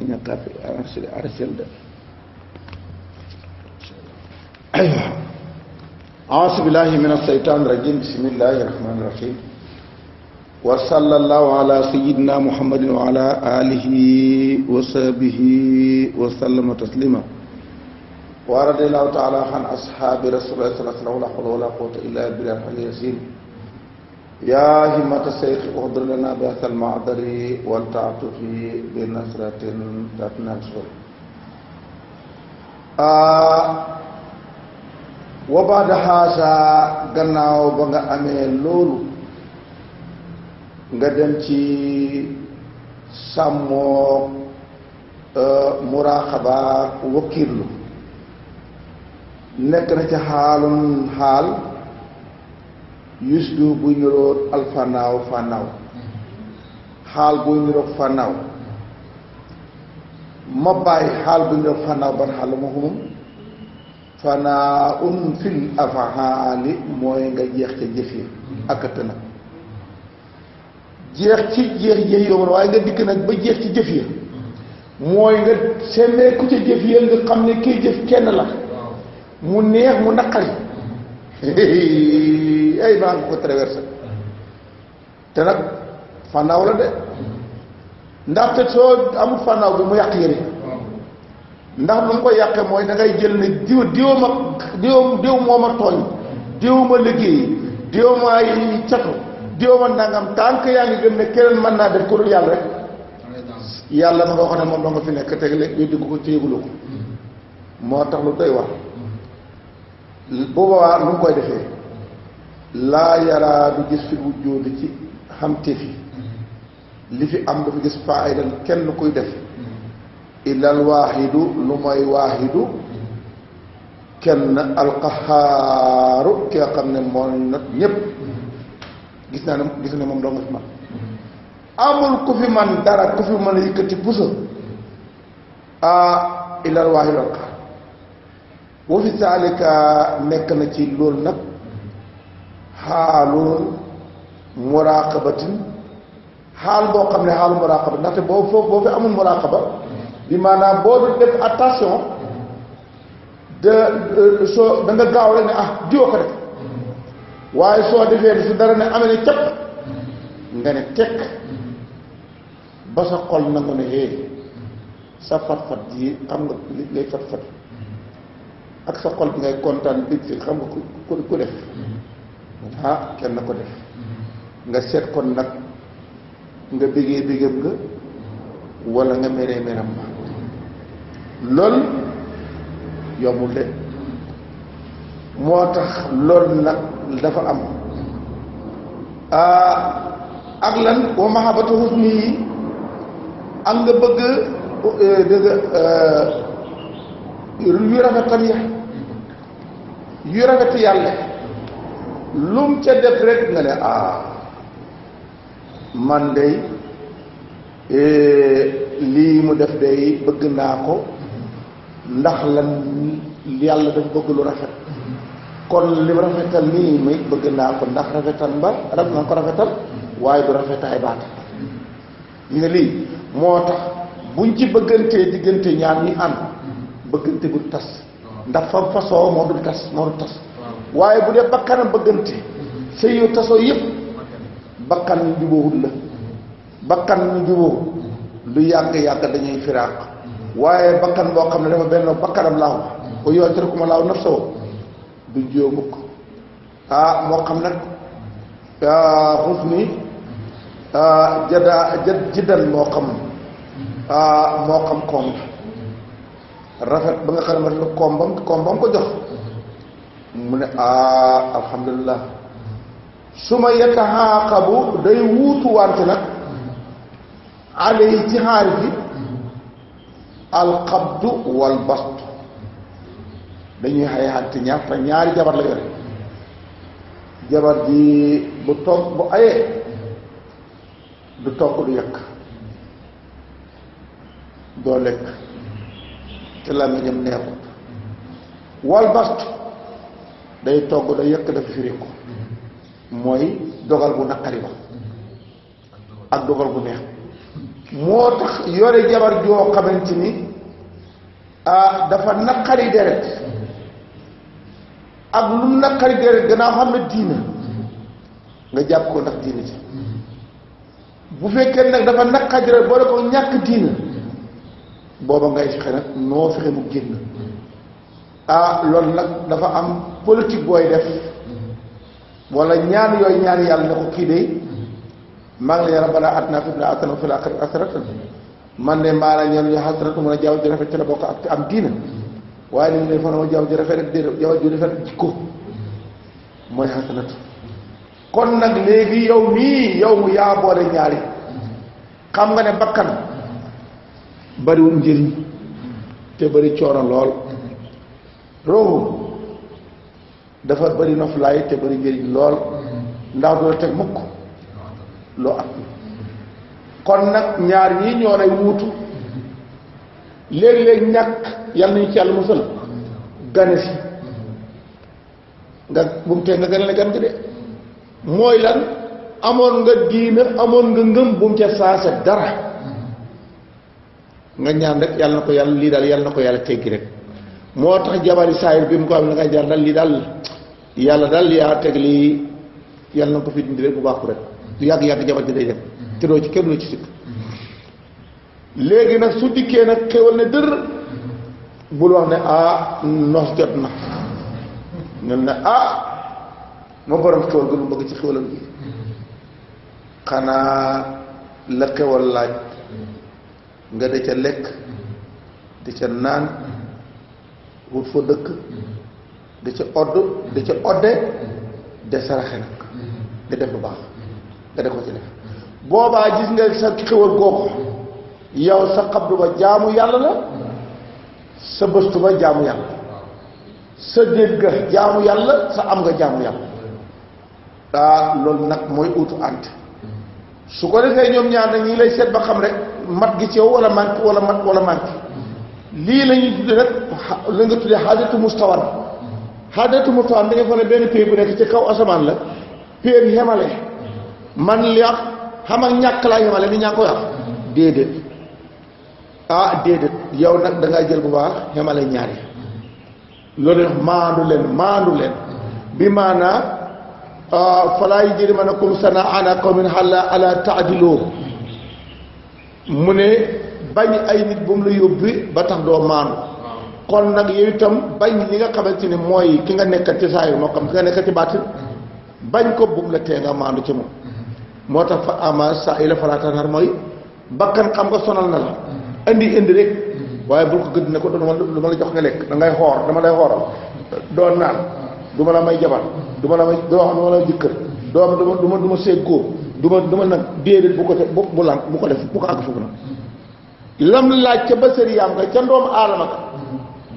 ñàkk arrêté de aywa a'uuzu billahi mina shaytaani rajiim bismillahi rahmaani rahiim wa sallallahu ala sayyidina muhammadin wa ala alihi wa sahbihi wa sallama taslima wa radiyallahu ta'ala an ashaabi rasulillahi sallallahu alayhi wa sallam la hawla wala quwwata illa billahi al-aliyyil azim yaa himmata shaykh uhdur lana bi haadhal ma'dari wal ta'tufi bi nasratin tatnasul wa ba'da haasa gannaaw ba nga amee loolu nga dem ci sàmmoo muraqaba wakiirlu nekk na ci xaalum xaal yusdu buy niroog alfanaaw fanaaw xaal buy niroog fanaaw ma bàyyi xaal buy niroog fanaaw ban xaal la ma xumum fanaa un fil afaali mooy nga jeex ca jëf yi akata nag jeex ci jeex jeex yow waaye nga dikk nag ba jeex ci jëf yi mooy nga semmee ku ca jëf yi nga xam ne kiy jëf kenn la mu neex mu naqari ay maa ngi ko traversé te nag fannaaw la de ndaxte soo amul fannaaw bi mu yàq yëre ndax nu mu ko yàqee mooy da ngay jël ne diw moo ma tooñ diw ma liggéey diw ma catu diw ma nangam tànk yaa ngi gën ne keneen mën naa def ko dul yàlla rek yàlla ma nga wax ne moom doo nga fi nekk teg léegi yooyu digg ko ci yëguloo ko moo tax lu doy wax boobaa nu mu koy defee laa yaraa du gis fi wujjóodu ci xamte fi li fi am dafa gis faaydan kenn kuy def illal waaxidu lu mooy waaxidu kenn alqahaaru ki nga xam ne moo nag ñépp gis ne moom doo nga fi man amul ku fi man dara ku fi mën a yëkkati puso illal waaxidu alqahaar wa fi saalika nekk na ci loolu nag xaalu muraqabatin xaal boo xam ne xaalu muraqaba ndaxte boo fi amul muraqaba bi maanaam boo du def attention soo da nga gaaw rek ne diwa ko def waaye soo defee su dara ne amee ne capp nga ne tekk ba sa xol nangu ne sa fat-fat yi xam nga li lay fat-fat ak sa xol bi ngay kontaan big fi xam nga ku def kenn ko def nga seet kon nag nga bégee bégam nga wala nga meree meram ma loolu yombul de moo tax loolu nag dafa am ak lan wa mahabbatu husni yi ak nga bëgg yu rafetal ya yu rafet yàlla lum ca def rek nga ne man day lii mu def day bëgg naa ko ndax lan yàlla dafa bëgg lu rafet kon li rafetal nii may bëgg naa ko ndax rafetal na ko rafetal waaye du rafetaay baat ñu ne lii moo tax buñ ci bëggantee diggante ñaar ñi ànd bëggante bu tas ndax fa fasoo moo du tas waaye bu dee bakkanam bëggante sëy yu tasoo yëpp bakkan ñu jubóowul la bakkan ñu jubóo lu yàgg dañuy firaaq waaye bakkan boo xam ne dafa benn bakkanam laaw ko yoon te ku ma laaw naf soo du jiw mukk moo xam nag xus ni jiddan moo xam koom rafet ba nga xam ne ma koom bam ko jox mu ne alhamdulilah su ma yataxaaqabu day wuutu wante nag ale yi ci xaari bi alxabdu wal bastu dañuy xayaxante ñaari jabar la yore jabar ji bu togg bu ayee du togg du yekk doo lekk te làmmiñam neexut wal bastu day togg da yekk dafa firi ko mooy dogal bu naqari ba ak dogal bu neex moo tax yore jabar joo xamante ni dafa naqari deret ak lu naqari deret gannaaw xam ne diina nga jàpp ko ndax diina ci bu fekkee nag dafa naqari deret boole ko ñàkk diina booba ngay fexe nag noo fexe mu génn loolu nag dafa am politique booy def wala ñaan yooyu ñaan yàlla ne ko kii de maa ngi lay rabbana atina fid dunya hasanatan wa fil aaxirati hasanatan man de maa la ñaan ñu hasanatu mën a jaww ji rafet ci la bokk ak am diina waaye li ñu ne fa na ma jaww ji rafet rek déedéet jaww ji rafet jikko mooy hasanatu kon nag léegi yow mii yow mu yaa boole ñaari xam nga ne bakkan bariwul njëriñ te bari coono lool roobu dafa bari noflaay te bari njëriñ lool ndax du la teg mukk loo am kon nag ñaar ñii ñoo lay wuutu léeg-léeg ñàkk yàlla nañu ci yàlla musal gane si nga bu mu tee nga gane la gan gi de mooy lan amoon nga diina amoon nga ngëm bu mu ca saase dara nga ñaan rek yàlla na ko yàlla lii daal yàlla na ko yàlla teggi rek moo tax jabari saayir bi mu ko am na ngay jaar daal lii daal yàlla daal yaa teg lii yàlla na ko fi dindi rek bu baaxu rek du yàgg-yàgg jabar ji day dem te doo ci kenn lu ci sikk léegi nag su dikkee nag xéwal ne dër bul wax ne nos jot na ngeen ne ma borom xéwal gënu bëgg ci xéwalam bi xanaa la xéwal laaj nga da ca lekk da ca naan wut fa dëkk da ca odd da ca odde de saraxe nag nga def lu baax nga def ko ci def boobaa gis nga sa xéwal googu yow sa xabdu ba jaamu yàlla la sa bëstu ba jaamu yàlla sa dégg ga jaamu yàlla sa am nga jaamu yàlla loolu nag mooy utu ànd su ko defee ñoom ñaar nag ñi lay seet ba xam rek mat gi ci yow wala manque wala mat wala manque lii la ñuy tudde nag la nga tuddee xaajatu mustawar xaajatu mustawar da nga fa ne benn pays bu nekk ci kaw asamaan la pays bi xemale man li wax xam ak ñàkk laa xemale ni ñaa ko wax déedéet déedéet yow nag da ngay jël bu baax xemale ñaari loolu wax maandu leen bi maanaa falaa yajrimannakum shana'aanu qawmin alaa ta'diluu mu ne bañ ay nit bu mu la yóbbi ba tax doo maandu kon nag yow itam bañ li nga xamante ni mooy ki nga nekkat ci saa yi moo xam ki nga nekkat ci baatin bañ ko bu mu la tee nga maandu ci moom moo tax fa ama saa ila falaa tanhar mooy bakkan xam nga sonal na la indi rek waaye bul ko gëdd ne ko du ma la jox nga lekk da ngay xoor dama lay xooral doo naan du ma la may jabar du ma la may doo xam du ma la jëkkër du ma seeg góor du ma nag déedéet bu ko def bu lan bu ko def bu ko àgg foofu nag lam laaj ca ba sëri yaam nga ca ndoomu aadama ka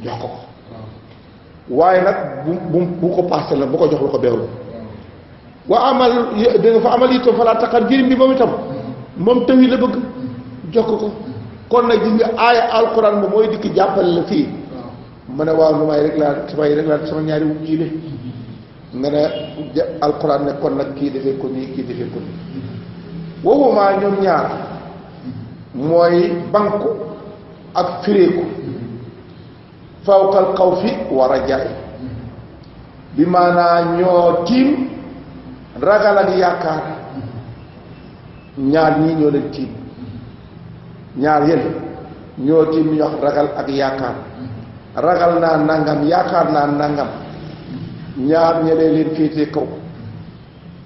jox ko waaye nag bu ko paase la bu ko jox lu ko beewlu wa amal da nga fa amal itam fa laa taxar njëriñ bi moom itam moom tawi la bëgg jox ko kon nag gis nga aaya alquran ba mooy dikk jàppale la fii mu ne waaw lu may rek laa sama ñaari wu jiile nga ne alquran ne kon nag kii defee ko nii kii defee ko nii wowumaa ñoom ñaar mooy banku ak fireeku fawqal xawfi wa rajaay bi maanaa ñoo tiim ragal ak yaakaar ñaar ñii ñoo leen tiim ñaar yële ñoo tiim ñu wax ragal ak yaakaar ragal naa nangam yaakaar naa nangam ñaar ñelee leen féetee kaw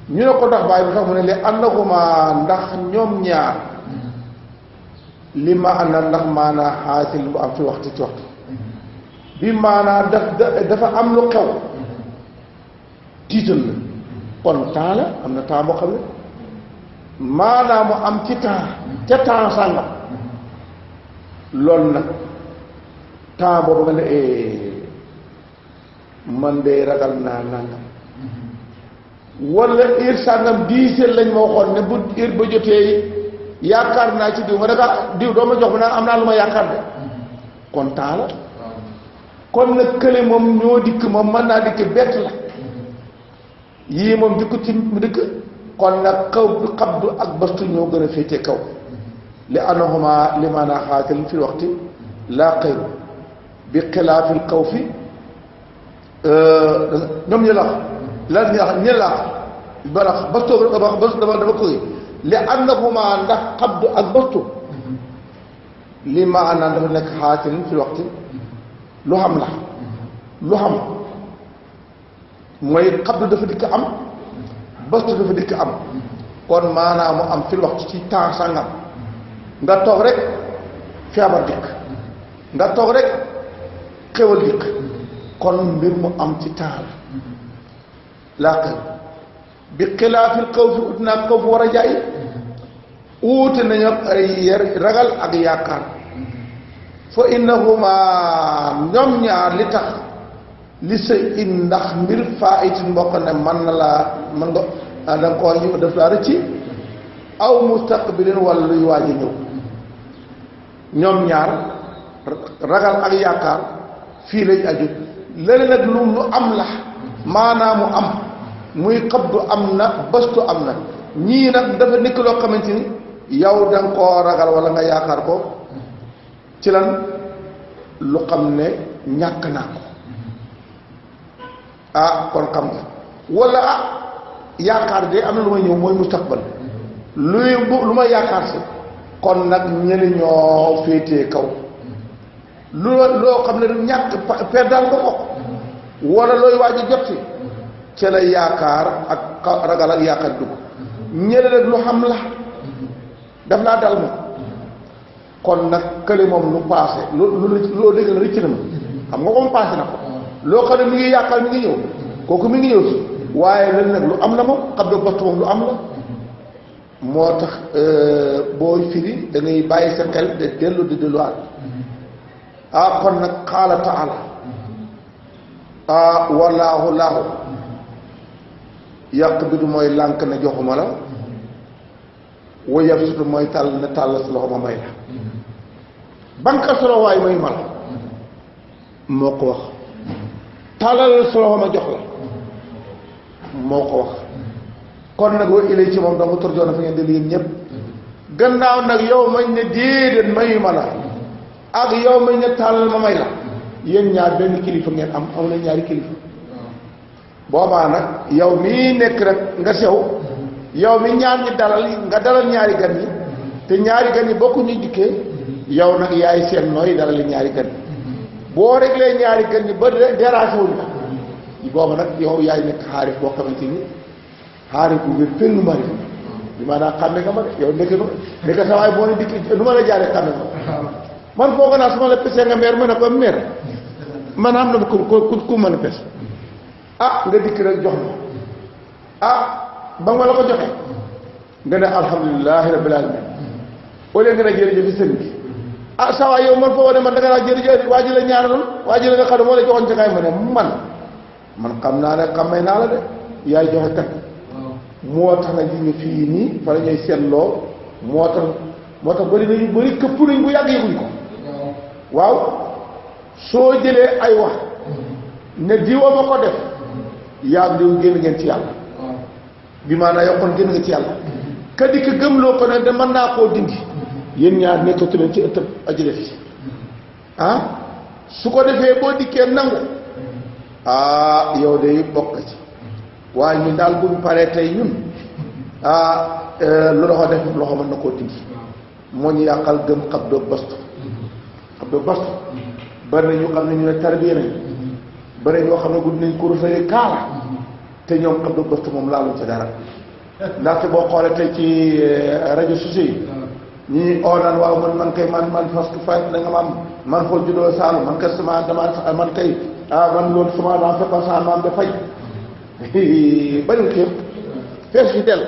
ñu ne ko ndax bàyyi bi sax mu ne leen annahuma ndax ñoom ñaar li ma ànda ndax maanaa xaasil bu am fi waxtu ci waxtu bi maanaa dafa am lu xew tiital la kon temps la am na temps boo xam ne maanaa mu am ci temps ca temps sàngam loolu nag temps boobu nga ne man de ragal naa nangam wala heure sàngam 10 heures lañ ma waxoon ne bu heure ba jotee yaakaar naa ci diw ma danga diw doo ma jox ma naa am naa lu ma yaakaar de kon temps la kon nag kële moom ñoo dikk moom mën naa dikk bett la yii moom dikku ci mu dikk kon nag kaw bi xabdu ak bastu ñoo gën a féete kaw li annahuma li maanaa xaatil fi waxti laa xayru bi xilaafil xawfi ñoom ñu la lan ñu la barax bastu dafa koy li annahuma ndax xabdu ak bastu li maanaa dafa nekk xaatil fi waxti lu xam la lu xam mooy xabdu dafa dikk am bastu dafa dikk am kon maanaam mu am fil waxtu ci temps sangam nga toog rek feebar dikk nga toog rek xéwal dikk kon mbir mu am ci temps la laa xew bi xilaafil xaw fi ut naa xaw fi war a jaay uute nañu ay ragal ak yaakaar fa innahuma ñoom ñaar li tax li sa in ndax mbir faa itin mbokk ne man na laa mën nga da nga ko ñu def laa rëcci aw mustaqbilin wala luy waaj a ñëw ñoom ñaar ragal ak yaakaar fii lañ aju léegi nag lu am la maanaam mu am muy xabdu am na bëstu am na ñii nag dafa nekk loo xamante ni yow da nga koo ragal wala nga yaakaar ko ci lan lu xam ne ñàkk naa ko kon xam nga wala yaakaar de am na lu may ñëw mooy mustaqbal lu ma yaakaar si kon nag ñeneen ñoo féetee kaw loo xam ne du ñàkk perdal nga ko wala looy waaj a jot si ca la yaakaar ak ragal ak yaakaar dugg ñeneen nag lu xam la daf laa dal ma kon nag kële moom lu paase loo dégg na rëcc na ma xam nga moom paase na ko loo xam ne mi ngi yaakaar mi ngi ñëw kooku mi ngi ñëw si waaye lan nag lu am la moom xam ne bott moom lu am la moo tax booy firi da ngay bàyyi sa xel de dellu di delluwaat kon nag qaala taala wallaahu laahu yàq bi du mooy lànk na joxuma la wa yabsutu mooy tàll na tàll sa loxo ma may la banka sa loxo waay may mal moo ko wax tàllal sa loxo ma jox la moo ko wax kon nag wa ilay ci moom dama torjoona fa ngeen di yéen ñëpp gannaaw nag yow mañ ne déedéet mayu ma la ak yow mañ ne tàllal ma may la yéen ñaar benn kilifa ngeen am na ñaari kilifa boobaa nag yow mii nekk rek nga sew yow mi ñaar ñi dalal nga dalal ñaari gan ñi te ñaari gan ñi bokku ñuy dikkee yow nag yaay seen nooy dalal ñaari gan ñi boo réglé ñaari gan ñi ba déranger wuñ la booba nag yow yaay nekk xaarif boo xamante ni xaarif bu ngeen fenn ma ne bi maanaam xàmme nga ma de yow nekk sa waay boo ne dikki nu ma la jaaree xàmme nga man foog naa su ma la pesee nga meer ma ne ko meer man am na ku mën a pes nga dikk rek jox ma ba nga la ko joxe nga ne alhamdulilahi rabbil alamin au lieu nga ne jërëjëf sëñ bi saa waay yow man foo ne man da nga naa jërëjëf waa ji la ñaanaloon waa ji la nga xam ne moo la joxoon ci kaay ma ne man xam naa ne xamay naa la de yaay joxe kat moo tax nag ñu fii nii fa la ñuy seetloo moo tax bëri nañu bëri këpp nañ bu yàgg yëguñ ko waaw soo jëlee ay wax ne diwa ma ko def yaa diw génn ngeen ci yàlla bi maanaam yow kon génn nga ci yàlla ka di ko gëmloo ko ne de mën naa koo dindi yéen ñaar nekkatu leen ci ëttëb ajile fi su ko defee boo dikkee nangu yow de bokk ci waaye ñun daal buñ paree tey ñun lu loxo def loxo mën na koo dindi moo ñu yàqal gëm xab doo bastu bari na ñu xam ne ñu ne tarbiya nañ bari ñoo xam ne gudd nañ kurusay kaala te ñoom xab doo bastu moom laaluñ sa dara ndaxte boo xoolee tey ci rajo sociaux yi ñi oo naan waaw man kay man parce que fay da nga ma am man xool juddoo Saalum man kay sama dama man kay man loolu sama dama fekkoon sama maam da faj bariwul képp fees fi del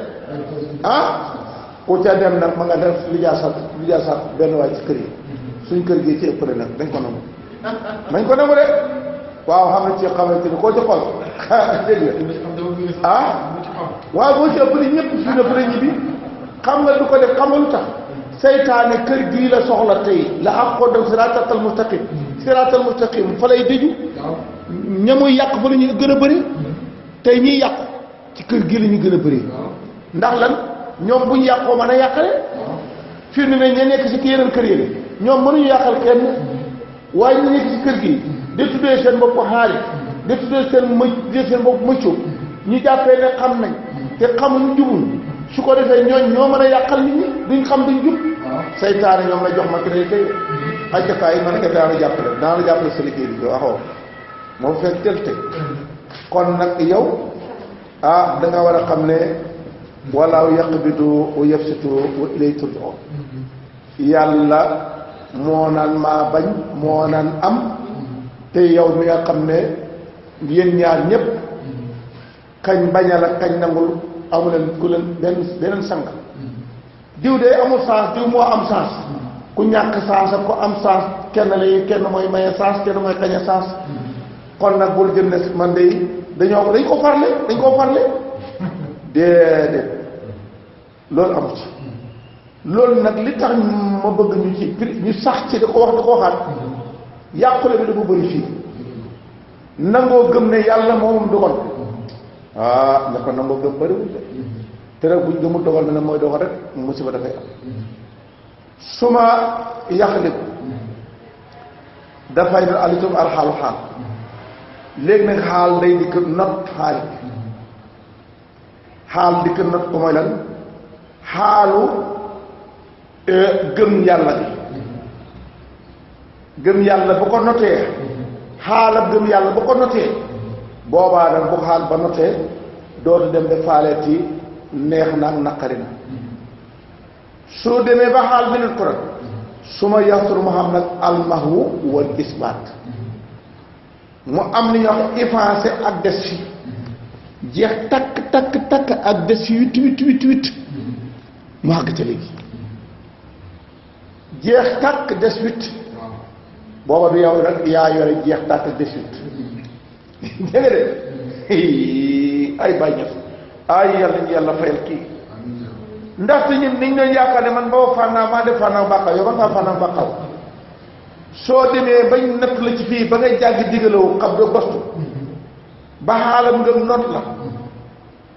ku ca dem nag ma nga def lijaasat benn waay ci kër yi suñ kër gi ci ëppale nag dañ ko nangu de waaw xam na ci xamante ni koo ci xool dégg nga waaw boo ci ëppale ñëpp fii na bëre ñi bi xam nga du ko def xam nga lu tax seytaane kër gii la soxla tey la ak ko dem siraatal mustaqim fa lay dëju ñamuy yàq fa la ñu gën a bëri tey ñiy yàqu ci kër gii la ñu gën a bëri ndax lan ñoom buñ yàqoo mën a yàqale fii mu ne ña nekk ci yeneen kër yi ñoom mënuñu yàqal kenn waaye ñu nekk ci kër gi di tuddee seen bopp xaalis di tuddee seen bopp mëccu ñu jàppee ne xam nañ te xamuñ jubul su ko defee ñoo mën a yàqal nit ñi duñ xam duñ jub saytaane ñoom la jox ma ki day tey ajjakaay man ko daana jàppale sa liggéey bi waxoo moom fekk tel teg kon nag yow da nga war a xam ne walaaw yaqbidu wa yabsitu wa ilay turja'un yàlla moo naan maa bañ moo naan am te yow mi nga xam ne yéen ñaar ñépp kañ bañal ak kañ nangul amu leen ku leen beneen sang diw de amul sens diw moo am sens ku ñàkk sens ak ku am sens kenn mooy maye sens kenn mooy kañe sens kon nag bul jënd man de dañ koo farle déedéet loolu amu ci loolu nag li tax ma bëgg ñu sax ci da ko wax da ko waxaat yàqule bi dafa bëri fii nangoo gëm ne yàlla moomam dogal ña ko nangoo gëm bëriwul de te nag buñ gëmul dogal ne mooy dogal rek musiba dafay am su ma yàqaliku dafay ne alitum alxaalu xaal léegi nag xaal day dikk not xaal dikk not ko mooy lan xaalu gëm yàlla bi gëm yàlla bu ko notee xaalab gëm yàlla bu ko notee boobaa nag bu xaal ba notee dootu dem ba faaleeti neex na ak naqari na soo demee ba xaal bi nit ko rek su ma yaxtur mu xam nag almahwu wal isbaat mu am li ñuy wax effacé ak des fi jeex takk ak des fi witt mu àgg ca léegi jeex takk des witt booba du yow rek yaa yore jeex takk des witt dégg nga de ay bàyyi ay yàlla fayal kii ndaxte ñun niñ doon yaakaar ne man boo fànnaa maa def fànnaaw bàqaw yow ba ngaa fànnaaw bàqaw soo demee bañ natt la ci fii ba ngay jàgg digalawu xam doo gostu ba xaalam nga not la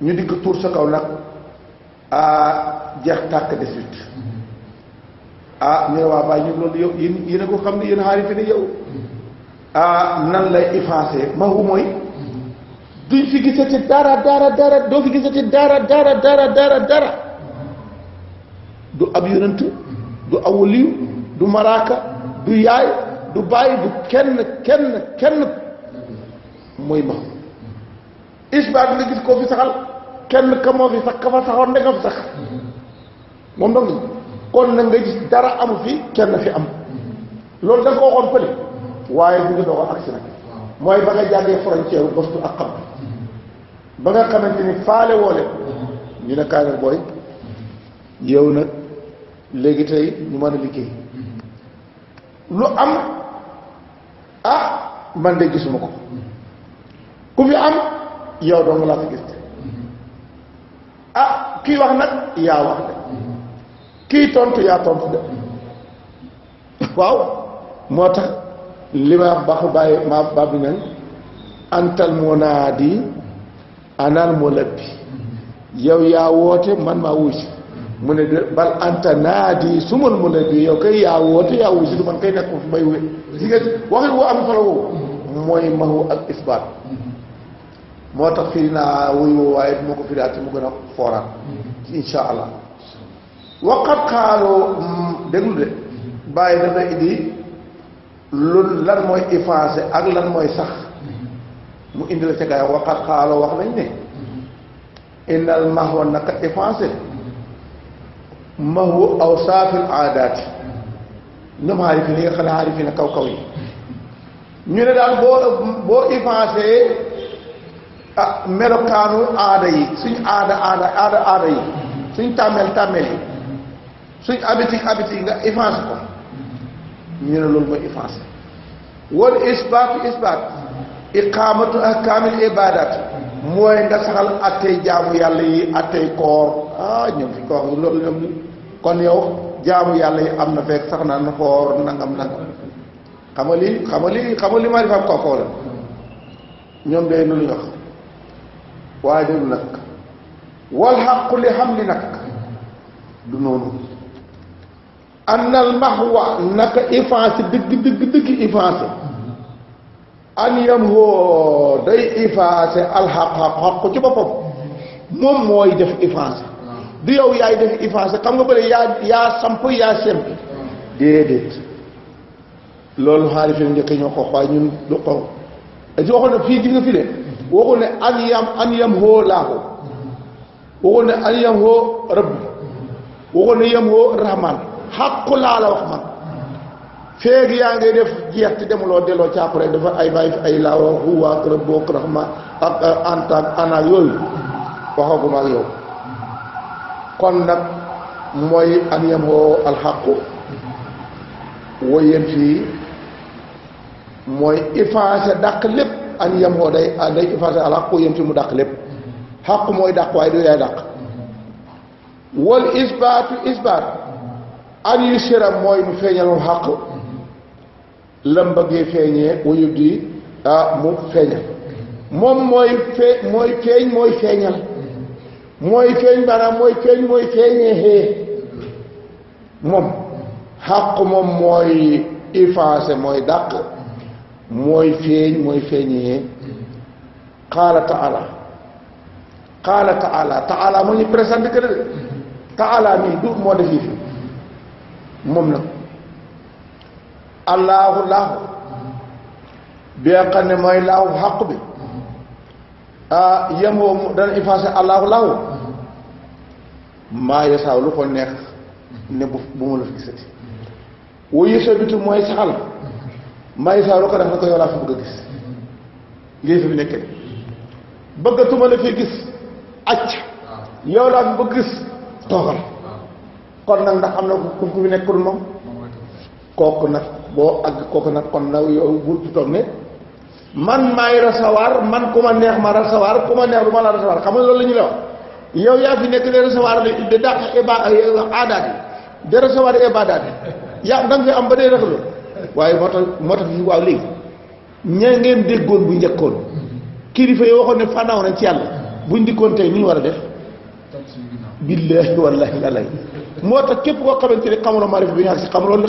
ñu dikk tuur sa kaw nag jeex tàkk des wit ñu ne waa bàyyi ñu loolu yow yéen a ko xam ne yéen xaarifi ne yow nan lay effacé mahu mooy duñ fi gisati dara doo fi gisati dara du ab yonent du awliyu du malaaka du yaay du bàyyi du kenn mooy mahu isbaat nga gis koo fi saxal kenn ka moo fi sax ka fa saxoon da nga fi sax moom dong kon nag nga gis dara amu fi kenn fi am loolu da nga ko waxoon fële waaye bu nga doog a agsi nag mooy ba nga jàngee frontière u bostu ak xam ba nga xamante ni faale woo leen ñu ne kaay nag booy yow nag léegi tey ñu mën a liggéey lu am man de gisuma ko ku fi am yow dong laa fi gis kii wax nag yaa wax de kii tontu yaa tontu de waaw moo tax li ma baax bàyyi ma baabi nañ antal munaadi anal mulabbi yow yaa woote man maa wuy si mu ne de bal anta naadi sumal mulabbi yow kay yaa woote yaa wuy si du man kay nekk fi may wé si nga waxit woo am solo woowu mooy mahu ak isbaat moo tax firi naa wuy woo waaye du ma ko firiaat mu gën a fooraat insha allah waqat xaaloo déglu de bàyyi dafa indi lu lan mooy effacé ak lan mooy sax mu indi la ca gaay waqat xaaloo wax nañ ne innal mahwa naka effacé mahwu awsaafil aadaati ñoom xaarifi li nga xam ne xaarifi na kaw yi ñu ne daal boo effacé melokaanu aada yi suñ aada yi suñ tàmmeel yi suñ habitude yi nga effacé ko ñu ne loolu mooy effacé wal isbaat iqaamatu ahkaamil ibaadaat mooy nga saxal attey jaamu yàlla yi attey koor ñoom fi ko wax loolu ñoom kon yow jaamu yàlla yi am na fekk sax na koor nangam xam nga li ma rifaam kookoo la ñoom day lu ñu wax waaye déglu nag wal xaqu li xam li nag du noonu annal mahwa naka effacé dëgg effacé an yam hoo day effacé alxaq ci boppam moom mooy def effacé du yow yaay def effacé xam nga bëri yaa samp yaa sempi déedéet loolu xaari fi njëkk ñoo ko waaye ñun du ko si waxoon ne fii gi nga fi de waxoon ne an yam hoo laahu waxoon ne an yam hoo rabbi waxoon ne yam hoo rahman xàqu laa la wax man feeg yaa ngay def jeex te demuloo delloo ci après dafa ay bàyyi fi ay laaw huwa ak rabbu ak rahman ak anta ak ana yooyu waxaguma ak yow kon nag mooy an yam hoo alxaqu woyeen fii mooy effacé dàq lépp an yam hoo day effacé alxaqu yéen fi mu dàq lépp xaq mooy dàq waaye du yaay dàq wal isbaat an yu siram mooy mu feeñal moom xaq lam bëggee feeñee wayu di mu feeñal moom mooy feeñ mooy feeñal mooy feeñ maanaam mooy feeñ mooy feeñee xee moom xaq moom mooy effacé mooy dàq mooy feeñ mooy feeñee qaala taala moo ñu présenté que de taala mii du moo def yi fi moom nag allahu laahu bi nga xam ne mooy laahu xaq bi yemoo dana effacé allahu laahu maa yasaaw lu ko neex ne bu ma la fi gisati wuyu sabitu mooy saxal maa yasaaw lu ko def na ko yow laa fi bëgg a gis lii fi mu nekkee bëggatuma la fi gis acc yow laa fi bëgg gis toogal kon nag ndax am na ku fi nekkul moom kooku nag boo àgg kooku nag kon nag yow bul toog ne man maay recevoir man ku ma neex ma recevoir ku ma neex du ma la recevoir xam nga loolu la ñu la wax yow yaa fi nekk de recevoir de dàq aadaat yi de recevoir ibaadaat yi yaa da nga fi am ba dee rafetlu waaye moo tax fii waaw léegi ña ngeen déggoon bu njëkkoon kilifa yi waxoon ne fànnaaw nañ ci yàlla buñ dikkoon tey ni ñu war a def billaahi wallaahi laalay moo tax képp koo xamante ne xamuloo maarifa bi ñu ak si xamuloo li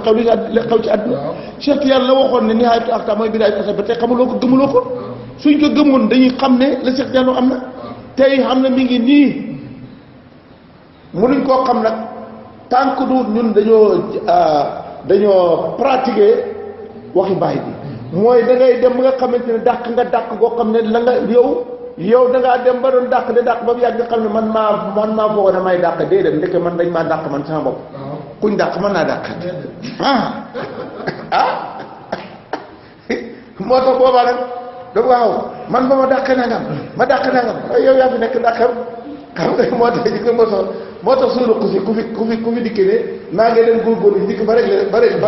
xew ci àdduna Cheikh yàlla la waxoon ne nihaayatu axta mooy bidaayatu asar ba tey xamuloo ko gëmuloo ko suñ ko gëmoon dañuy xam ne la Cheikh Diallo am na tey xam na mi ngi nii mënuñ koo xam nag tant que du ñun dañoo pratiquer waxi baay bi mooy da ngay dem ba nga xamante ne dàq nga dàq goo xam ne la nga yow da ngaa dem ba doon dàq de dàq ba mu yàgg nga xam ne man maa foog ne may dàq déedéet ndeke man dañ maa dàq man sama bopp kuñ dàq mën naa dàq moo tax boobaa nag da waaw man ba ma dàq nangam yow yaa fi nekk dàqam xam nga moo tax ñu ko moo tax suñu ku fi dikki ne maa ngi leen góorgóorlu dikk ba rek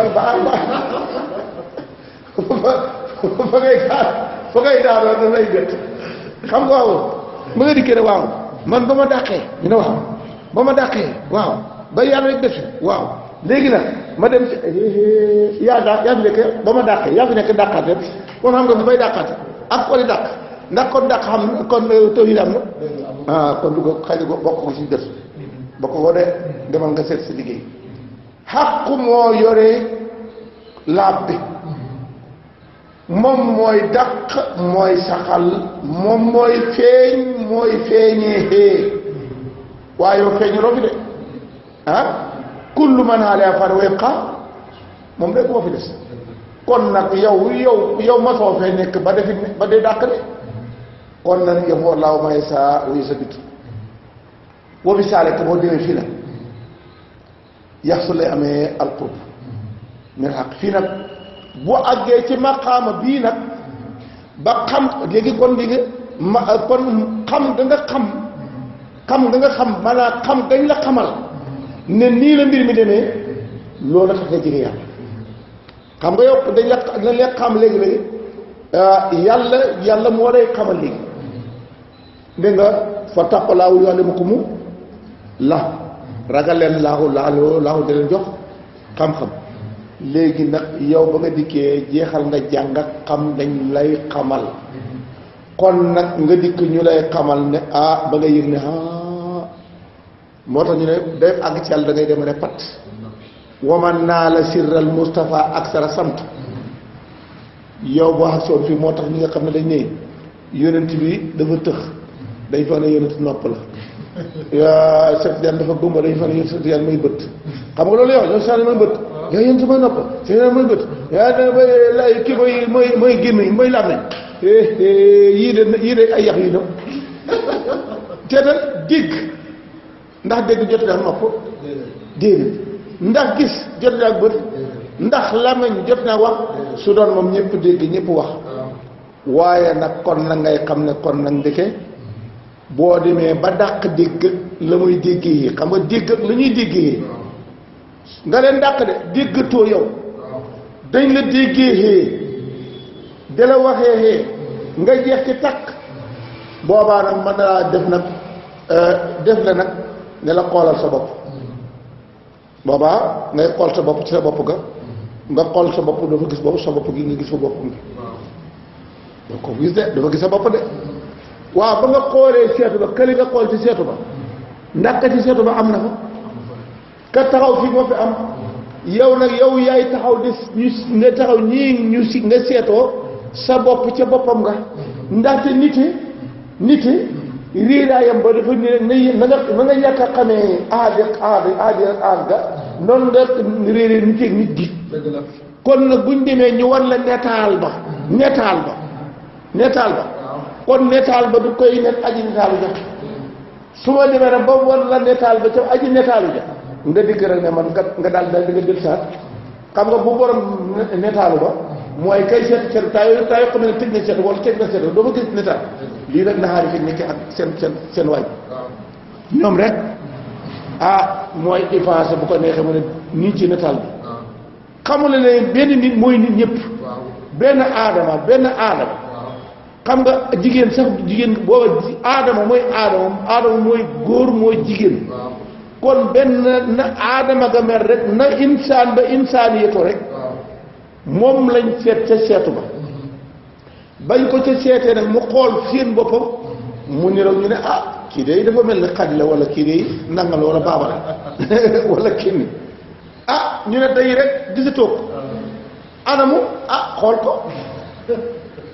ba ngay daanoo da lay bett xam nga waaw ma nga dikkee ne waaw man ba ma dàqee ñu ne waaw ba ma dàqee waaw ba yàlla rek def waaw léegi nag ma dem ci yaa fi nekk ba ma dàqee yaa fi nekk dàqaate kon xam nga bi may dàqaate ak ko di dàq ndax kon dàq xam kon taw yi am na kon du ko xëy na bokk ko si gës ba ko woo de demal nga seet si liggéey xàqu moo yore laab bi moom mooy dàq mooy saxal moom mooy feeñ mooy feeñee xee waaye yow feeñuloo fi de kullu man alayha fan wa yabqa moom rek moo fi des kon nag yow ma soo fee nekk ba dee dàq de kon nag yëf wallaahu may saa wuyu sa bit boo bi saale te boo demee fii nag yax su lay amee alqurb min xaq fii nag bu àggee ci maqaama bii nag ba xam léegi kon léegi kon xam da nga xam maanaam xam dañ la xamal ne nii la mbir mi demee loolu tax nga jege yàlla xam nga yow dañ la xam léegi yàlla moo lay xamal léegi dégg nga fa taqalaahu yuallimukumu la ragal leen laahu da leen jox xam-xam léegi nag yow ba nga dikkee jeexal nga jàng ak xam dañ lay xamal kon nag nga dikk ñu lay xamal ne ba nga yëg ne moo tax ñu ne day àgg ci yàlla da ngay dem ne pat waman naa la sirral Moustapha aksara samt yow boo ak soon fii moo tax ñi nga xam ne dañ ne yonent bi dafa tëx dañ fa ne yonent nopp la yaa Cheikh Tidiane dafa gumba dañ fa ne yonent Tidiane may bët xam nga loolu yow ñoo sànni may bët yaa yéen samay nopp seen may bët yaa lay kii mooy gémmiñ mooy làmmiñ yii de ay yax yu nëb teetal dégg ndax dégg jot naa nopp déedéet ndax gis jot naa bët ndax làmmiñ jot naa wax su doon moom ñëpp dégg ñëpp wax waaye nag kon na ngay xam ne kon nag ndeke boo demee ba dàq dégg la muy déggee xam nga dégg la ñuy déggee nga leen dàq de déggatoo yow dañ la déggee da la waxee nga jeex ci takk boobaa nag mën na laa def la nag ne la xoolal sa bopp boobaa ngay xool sa bopp ci sa bopp ga nga xool sa bopp dafa gis boobu sa bopp gi nga gis fa bopp nga doo ko gis de dafa gis sa bopp de waaw ba nga xoolee seetu ba këli nga xool ci seetu ba ndax ci seetu ba am na fa ka taxaw fii moo fi am yow nag yow yaay taxaw di nga taxaw ñii si nga seetoo sa bopp ca boppam nga ndaxte nite riiraayam ba dafa ni na nga ñàkk a xamee aada ga noonu nga réeree nit ak nit gi kon nag buñ demee ñu war la netaal ba kon netaal ba du koy net aji netaalu ja su ma demee nag ba war la netaal ba ca aji netaalu ja nga digg rek ne man nga daal di nga jël saat xam nga bu borom netaalu ba mooy kay seet taa yoo xam ne tëj na seet wala tëj na seet doo ma gis netaal lii rek naxaari fi nekkee ak seen waaj ñoom rek mooy effacé bu ko neexee mu ne nii ci netaal bi xamul ne benn nit mooy nit ñëpp benn aadama xam nga jigéen booba aadama mooy góor mooy jigéen kon benn na aadama ga mer rek na insaan ba insaan yeto rek moom lañ seet ca seetu ba bañ ko ca seetee nag mu xool seen boppam mu niroog ñu ne kii de dafa mel ni xaj la wala kii de nangam la wala baaba la wala kenn ñu ne tey rek gisatoo ko anamu xool ko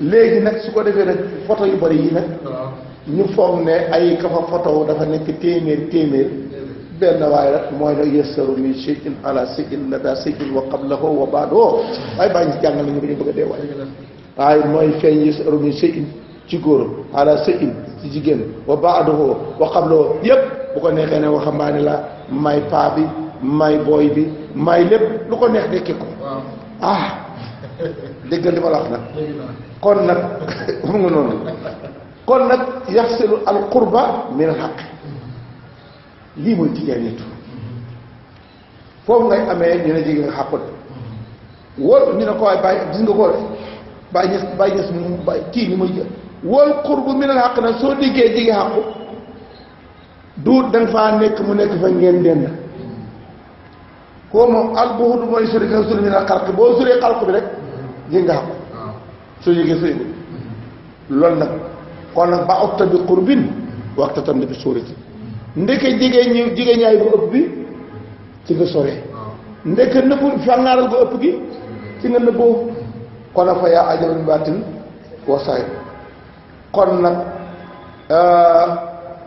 léegi nag su ko defee nag photo yu bari yi nag ñu foog ne ay kafa photo dafa nekk téeméer benn waaye rek mooy nag yassaru min shay'in ala shay'in lada shay'in wa qablahu wa ba'dahu waaye bàyyi si jàngal nañu ko ñu bëgg a dee waaye mooy feeñ yassaru min shay'in ci góor ala shay'in ci jigéen wa ba'dahu wa qablahu yépp bu ko neexee ne waxambaane la may paa bi may booy bi may lépp lu ko neex dekkee ko déggal li ma la wax nag kon nag mu nga noonu kon nag yaxsilu al qurba min al xaq lii mooy tijaaniyatu foofu ngay amee ñu ne jege nga xàppat wóor ñu ne ko waaye bàyyi gis nga ko bàyyi ñes mu bàyyi kii ni muy jël wal qurbu min al xaq nag soo diggee jege xàqu duut da nga faa nekk mu nekk fa ngeen dend koo moom al buhudu mooy suri nga suri min al xalq boo suree xalq bi rek jege nga xàqu soo yëgee soo yëgul loolu nag kon nag ba otta bi qurbin waxta tam ne bi suurati ndeke jigéen ñaay bu ëpp bi ci nga soree ndeke nëbbu fàngaaral bu ëpp gi ci nga nëbboo kon nag fa yaa ajalun baatin wasaay kon nag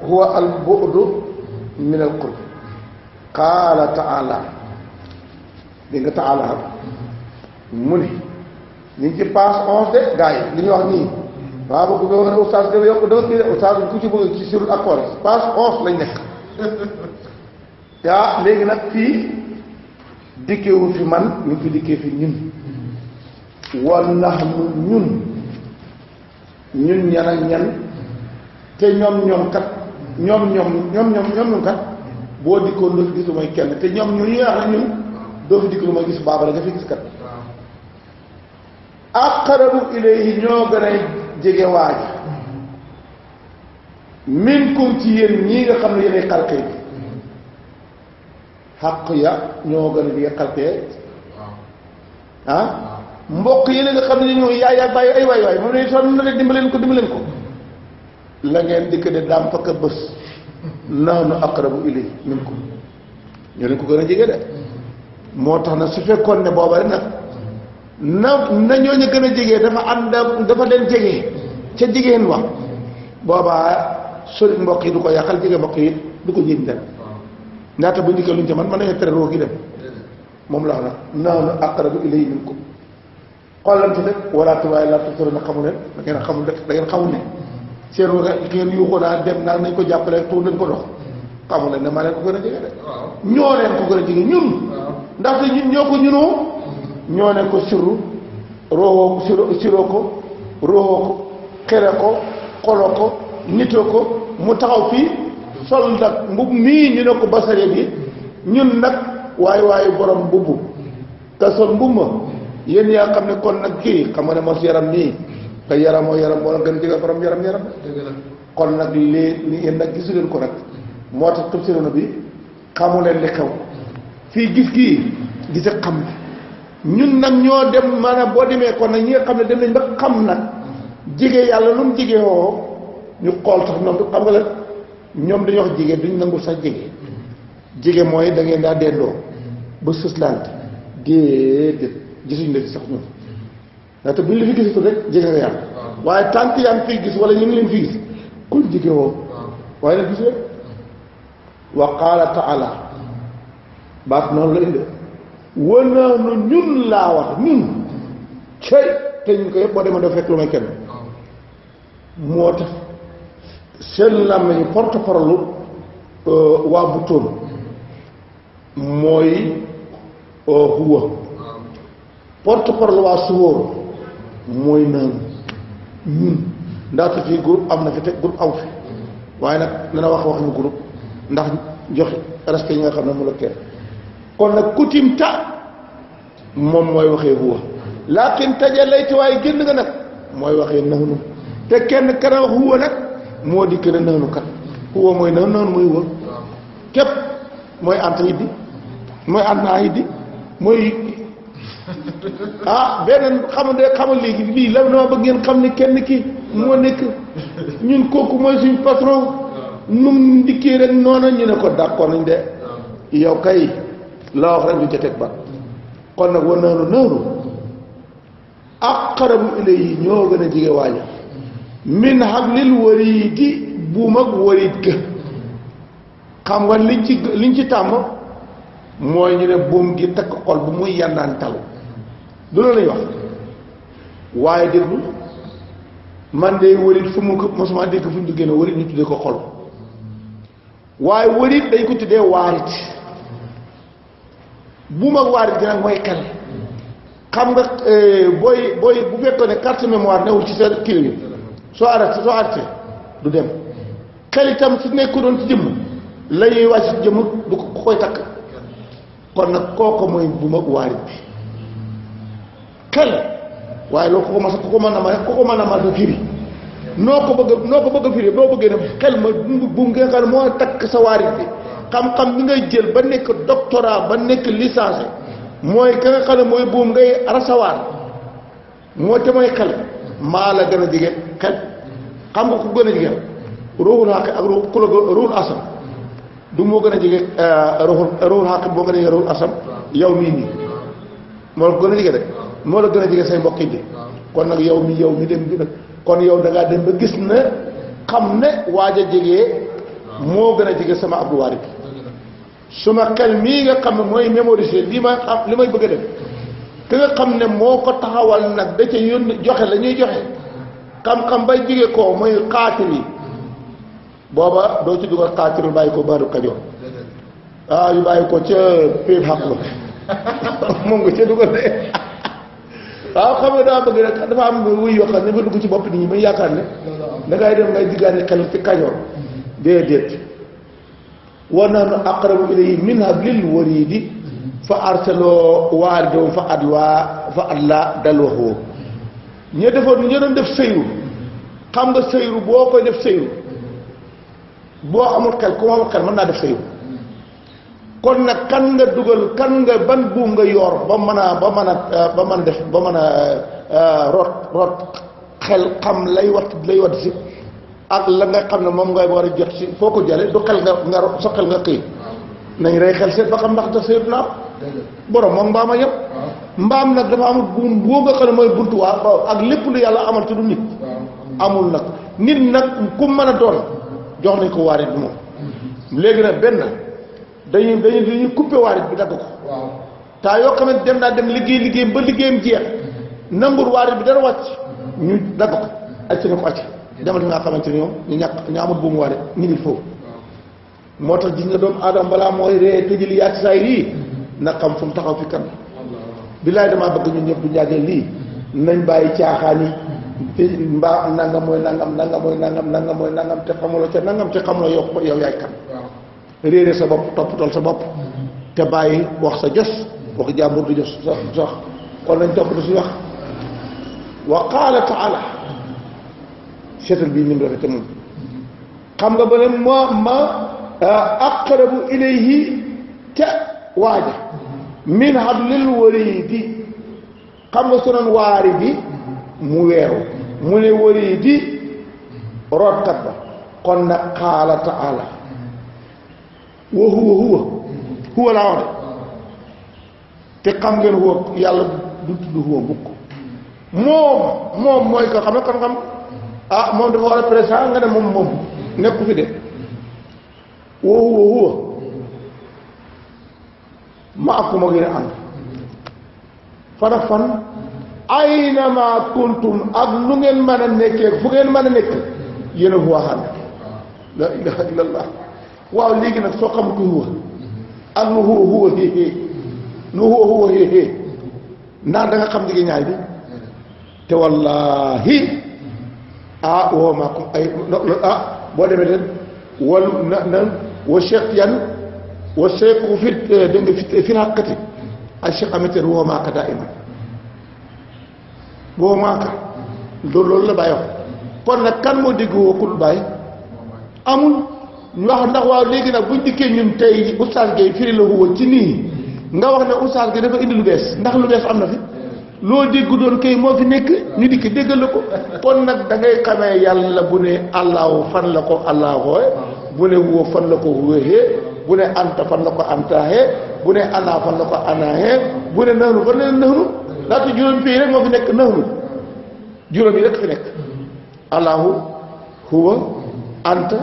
huwa al bu'du min al qurb qaala taala di nga taala mu ne ñu ngi ci page 11 de gars yi li ñu wax nii waaw ba ko ne oustaz dafa yokk dafa kii de oustaz ku ci bëgg ci surul accord page 11 lañ nekk léegi nag fii dikkewu fi man ñu fi dikkee fi ñun wallax ñun ñan ak ñan te ñoom kat ñoom kat boo dikkoon doo fi gis lu may kenn te ñoom ñu ñuy wax ne ñun doo fi dikk lu may gis baaba la nga fi gis kat aqrabu ilayhi ñoo gën a jege waaja minkum ci yéen ñii nga xam ne yéenay xalqe bi xaq ya ñoo gën a jege xalqe mbokk yi nga xam ne ñoo yaay ak bàyyi ay waay moom ne sonn na leen dimbaleen ko la ngeen dikk de daam fakka bés nahnu aqrabu ilayhi minkum ñoo leen ko gën a jege de moo tax na su fekkoon ne booba rek nag na ñooñu gën a jege dafa ànd dafa leen jege ca jigéen wax boobaa sori mbokk yi du ko yàqal jege mbokk yi du ko jëriñ dara ñaata bu njëkkee luñ ca man nañu tere roo gi dem moom la wax nag nahnu aqrabu ilayhi minkum xoolante nag wala tubaay la tuuti na xamu leen da ngeen xamul da ngeen xamul ne seen ngeen yuuxoo naa dem naa nañ ko jàppale tuur nañ ko dox xamu leen ne maa leen ko gën a jege rek ñoo leen ko gën a jege ñun ndaxte ñun ñoo ko ñunoo ñoo ne ko sirru roxoo siroo ko roxoo ko xere ko xolo ko nitoo ko mu taxaw fii sol nag mbub mii ñu ne ko basare bi ñun nag waaye borom mbubb te sol mbub ma yéen yaa xam ne kon nag kii xam nga ne mos yaram nii te yaramoo yaram moo la gën jege borom yaram kon nag lii yéen nag gisu leen ko nag moo tax tub sirona bi xamu leen li xew fii gis kii gis ak xam ñun nag ñoo dem maanaam boo demee kon nag ñi nga xam ne dem nañ ba xam nag jige yàlla lu mu jige woo ñu xool sax ñoom xam nga la ñoom dañuy wax jige duñ nangul sax jige mooy da ngeen daa delloo ba sëslante déedéet gisuñ leen sax ñun ndaxte buñ la fi gisatu rek jige nga yàlla waaye tant yaa ngi fiy gis wala ñu ngi leen fi gis kon jige woo waaye nag gis rek wa qaala taala baat noonu la indi wanaanu ñun laa wax ñun cey te ñu ko yëpp boo demee dafa fekk lu may kenn moo tax seen làmmiñu porte-parole waa Butoon mooy huwa porte-parole waa Suwóor mooy naanu ñun ndaxte fii groupe am na fi te groupe aw fi waaye nag dana wax ñu groupe ndax joxe respect yi nga xam ne mu la kenn kon nag kutim ta moom mooy waxee huwa laakin taja layti waaye génn nga nag mooy waxee nahnu te kenn kana wax huwa nag moo di kën a nahnu kat huwa mooy nahnu mooy huwa képp mooy anta yiddi mooy annaa yiddi mooy beneen xamal léegi lii la dama bëgg ngeen xam ne kenn ki moo nekk ñun kooku mooy suñ patron num ndikkee rek noona ñu ne ko d'accord nañ de yow kay la wax rek ñu ca teg ba kon nag wa nahnu aqrabu ilayhi ñoo gën a jege waaja min hablil wariidi buum ak wariid ga xam nga liñ ci tàmm mooy ñu ne buum gi takk xol bu muy yàndaan talu du la lay wax waaye déglu man de wariid fu mu ko mosuma dégg fu ñu duggee ne wariid ñu tuddee ko xol waaye wariid dañ ko tuddee waarit buum ak waarit gi nag mooy xel xam nga booy bu fekkoon ne carte mémoire newul ci sa kii bi soo arrêté du dem xel itam su nekku doon ci jëmm la ñuy wàcc ci jëmm du ko koy takk kon nag kooku mooy buum ak waarit bi xel waaye loolu ku ko mën a ma firi noo ko bëgg a firi boo bëggee ne xel ma buum nga xam ne moo takk sa waarit bi xam-xam bi ngay jël ba nekk doctorat ba nekk licencié mooy ka nga xam ne mooy buum ngay recevoir moo te mooy xel maa la gën a jege xel xam nga ku gën a jege ruuxul xaq ak ruuxul asam du moo gën a jege ruuxul xaq boo gën a jege ruuxul asam yow mii nii moo la gën a jege de moo la gën a jege say mbokk yi kon nag yow mi dem bi nag kon yow da ngaa dem ba gis ne xam ne waaj a jege moo gën a jege sama Abdou Warid suma xel mii nga xam ne mooy mémoriser li may bëgg a def ki nga xam ne moo ko taxawal nag da ca yónni joxe la ñuy joxe xam-xam bay jóge koo mooy xaatir yi booba doo ci dugal xaatir bàyyi ko baadu Kajoor yu bàyyi ko ca péeb xaq la moom nga ca dugal de waaw xam nga daa bëgg rek dafa am wuy yoo xam ne dafa dugg ci bopp nit ñi may yaakaar ne da ngay dem ngay diggaane xel ci Kajoor déedéet wa nahnu aqrabu ilayhi min hablil wariidi fa arsaloo waaridahu fa adlaa dalwahu ñe doon def sëyru xam nga sëyru boo koy def sëyru boo amul xel ku amul xel mën naa def sëyru kon nag kan nga dugal kan nga ban buum nga yor ba mën a root xel xam lay wat si ak la nga xam ne moom ngay war a jot si foo ko jële du xel nga sa xel nga xëy nañ rey xel seet ba xam ndax da sëyru naa borom moom mbaam a yëpp mbaam nag dafa amul buum boo nga xam ne mooy buntu waa ak lépp lu yàlla amal te du nit amul nag nit nag ku mën a doon jox nañ ko waarit bi moom léegi nag benn dañuy coupé waarit bi dagg ko taa yoo xamante dem naa dem liggéeyam ba liggéeyam jeex nangur waarit bi dara wàcc ñu dagg ko acc na ko acc demal fi nga xamante ni ñoom ñu amul buumu waarit ñu ngi foofu moo tax gis nga doomu aadama balaa mooy ree tëjali yaati saay lii na xam fu mu taxaw fi kan billaay damaa bëgg ñun ñëpp du njàggee lii nañ bàyyi caaxaan yi mbaa nangam mooy nangam mooy nangam te xamuloo ca nangam te xamuloo yow yaay kan réere sa bopp toppatool sa bopp te bàyyi wax sa jos wax jàmbur du jos sax kon nañ toppatoo suñu wax wa qaala taala seetal bii ni mu rafete moom xam nga ba ne ma aqrabu ilayhi ca waaja min hablil waridi xam nga su doon waaridi mu weeru mu ne waridi rootkat ba kon nag qaala taala wa huwa laa wax de te xam ngeen huwa yàlla du tudd huwa bukk moom mooy ko xam ne kon xam moom dafa war a présent nga ne moom nekku fi de wa huwa ma akuma gën a ànd fan ak fan aynama kuntum ak lu ngeen mën a nekkee fu ngeen mën a nekk yéen a huwa ànd la ilaha illallah waaw léegi nag soo xam ko huwa ak nu huwa héehée nu huwa héehée ndax da nga xam digg ñaay bi te wallahi woo maa ko ay boo demee den wal na wa cheikh yan wa cheikh fi dégg nga fi xàqati ak cheikh amateur woo maaka daa iman woo maaka loolu la bàyyi wax kon nag kan moo dégg woo kul bàyyi amul ñu wax ndax waaw léegi nag buñ dikkee ñun tey oustaz Gueye firi la huwa ci nii nga wax ne oustaz Gueye dafa indi lu bees ndax lu bees am na fi loo dégg doon kay moo fi nekk ñu dikk déggal la ko kon nag da ngay xamee yàlla bu ne allahu fan la ko allahooye bu ne huwa fan la ko huwee bu ne anta fan la ko antaaxee bu ne ana fan la ko anaaxee bu ne nahnu fan la nahnu laata juróomi pays rek moo fi nekk nahnu juróom yi rek fi nekk allahu huwa anta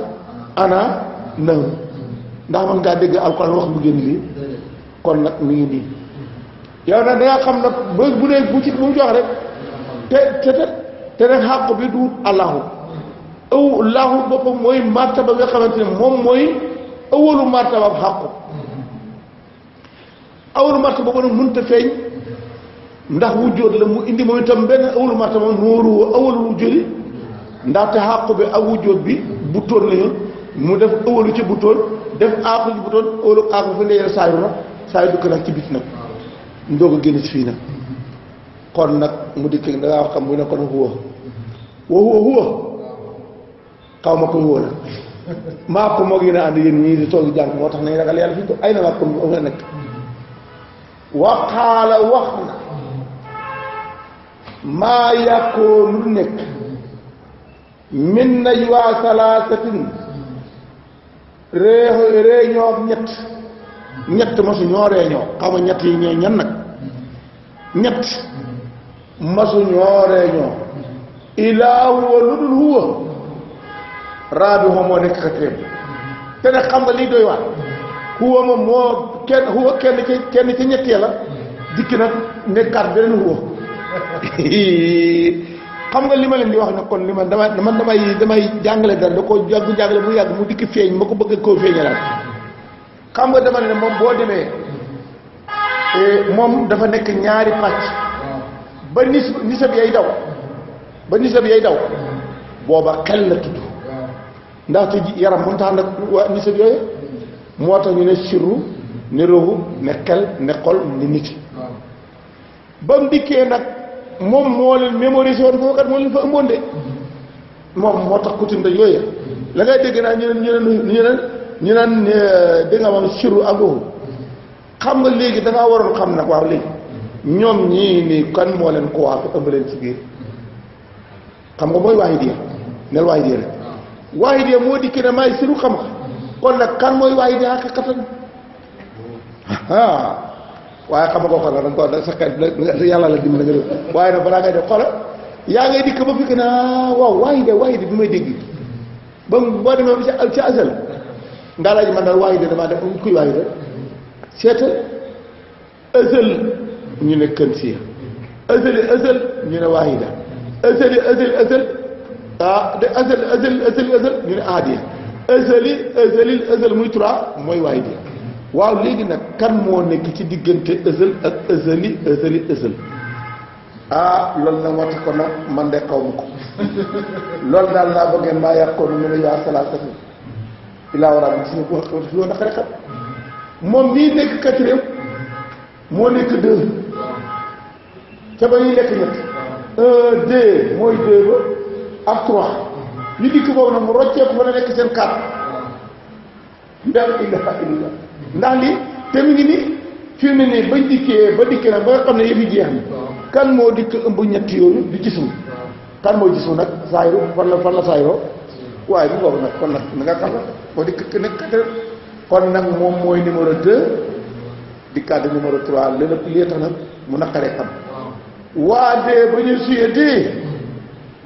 ana nahnu ndax man ngaa dégg alquran wax bu génn lii kon nag mi ngi nii yow nag da nga xam nag bu dee bu ci bu mu jox rek te rek xàq bi du allahu allahu boppam mooy martaba nga xamante ne moom mooy awalu martaba xàqu awalu martaba boobu nag mënut a feeñ ndax wujjóot la mu indi moom itam benn awalu martaba nooru awalu wujjóoti ndaxte xàqu bi ak wujjóot bi buttoon lañu mu def awalu ci buttoon def aaxu ci buttoon awalu aaxu fa léegi saayu na saayu dukk nag ci bit nag ndoog a génn ci fii nag kon nag mu dikk da ngaa xam bu ne kon huwa xaw ma ko huwa la maa ko moo gën a ànd yéen ñii di toog jàng moo tax nañ ragal yàlla fi ay na maa ko nga nekk waxaala wax na maa yàkkoo lu nekk min najwaa salaasatin réunion ñett masu ñoo réunion xaw ma ñett yi ñooy ñan nag ñett masu ñoo réunion ilaa huwa lu dul huwa raabi moo nekk quatrième te nag xam nga lii doy waat huwa moom moo kenn ci ñett ya la dikki nag nekkaat beneen huwa xam nga li ma leen di wax nag kon li man damay jàngale dara da ko jàngale mu yàgg mu dikki feeñ ma ko bëgg koo feeñalaat xam nga dama ne moom boo demee moom dafa nekk ñaari pàcc ba nisab yay daw booba xel la tudd ndaxte yaram mënut a ànd ak waa nisab yooyu moo tax ñu ne sirru ne ruuxu ne xel ne xol ne nit ba mu dikkee nag moom moo leen mémorisé woon foofu kat moo leen fa ëmboon de moom moo tax coutume da yooyu la ngay dégg naa ñu naan dégg nga moom sirru ak ruuxu xam nga léegi da ngaa waroon xam nag waaw léegi ñoom ñii nii kan moo leen ko waa ëmb leen ci biir xam nga mooy waahidiya nel waahidiya rek waahidiya moo dikki ne maay sirru xam nga kon nag kan mooy waahidiya haqiqatan waaye xam nga ko xoolal da nga ko sa xel yàlla la dimbali nga def waaye nag balaa ngay def xoolal yaa ngay dikk ba fekk naa waaw waaye de bi may dégg ba boo demee ci asal ndaa laaj man daal waaye de damaa def kuy waaye de seetal asal ñu ne kën si asal ñu ne waaye da asal de asal ñu ne aadiya asal muy 3 mooy waaye de waaw léegi nag kan moo nekk ci diggante asal ak asal loolu nag moo tax ko nag man de xaw ma ko loolu daal laa bëggeen maa yàqoon mu ne yaa salaasati ilaa wara bi gis nga ko fi woon naqare xam moom mii nekk 4e moo nekk 2 ca ba ñuy nekk ñett 2 mooy 2 ba ak 3 ñu dikk boobu nag mu rocceeku fa na nekk seen 4 ndax ndax li te mu ngi nii fii mu ne nii bañ dikkee ba dikkee nag ba nga xam ne yëf yi jeex na kan moo dikk ëmb ñett yooyu di gisul kan mooy gisul nag saayiru fan la saayiroo waaye bu boobu nag kon nag na nga xam la moo dikk nekk 4 kon nag moom mooy numéro 2 dikkaat numéro 3 lépp lii tax nag mu naqaree xam waa dee ba ñu suyee dee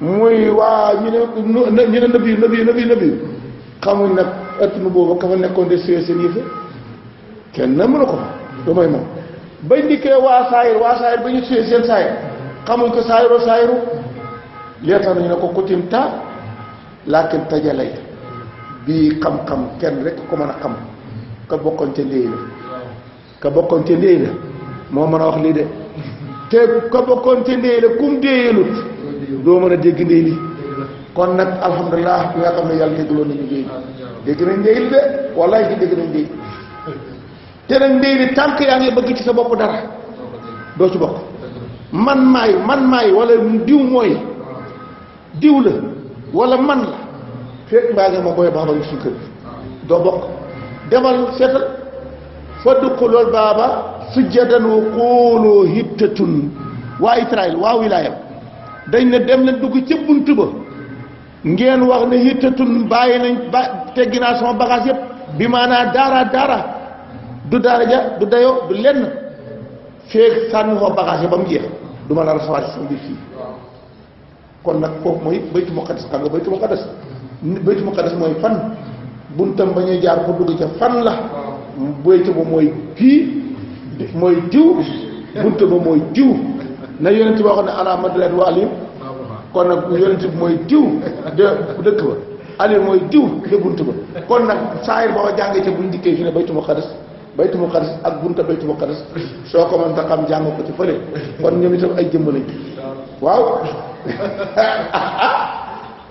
muy waa ñu ne nëb yi xamuñ nag ëttunu boobu ka fa nekkoon de suyee seen yëfe kenn na mënu ko du may moom bañ dikkee waa saayir ba ñu suyee seen saayir xamuñ ko saayiru lii tax nañu ne ko kutim ta laakin tajalay bii xam-xam kenn rek ko mën a xam ka bokkoon ca ndéy la moo mën a wax lii de te ka bokkoon ca ndéy la kum déeyalut doo mën a dégg ndéy li kon nag alhamdulilah bi nga xam ne yàlla déggloo nañu ndéy li dégg nañ ndéy li de wallaay ci dégg nañ ndéy te nag ndéy li tànk yaa ngi bëgg ci sa bopp dara doo ci bokk man maay wala diw mooy diw la wala man la fekk mbaa nga ma booy baaba ngi suñ kër doo bokk demal seetal fa duxulool baaba sujjadan wa qulu hittatun waa Israël waa wilaayam dañ ne dem leen dugg ca bunt ba ngeen wax ne hittatun bàyyi nañ teggi naa sama bagage yëpp bi maanaa daara du daara ja du dayoo du lenn feeg sànni foo bagage yi ba mu jeex du ma la recevoir ci sama biir fii kon nag foofu mooy baytu muqaddas xam nga baytu muqaddas mooy fan buntam ba ñuy jaar pour dugg ca fan la baytu ba mooy fii mooy diw bunta ba mooy diw na yonent bi waxoon ne ana madrat wa alim kon nag yonent bi mooy diw de dëkk ba alim mooy diw de bunt ba kon nag saayir boo jàngee ca buñ dikkee fi ne baytu muqaddas ak bunta baytu muqaddas soo ko mën ta xam jàng ko ci fële kon ñoom itam ay jëmm lañ waaw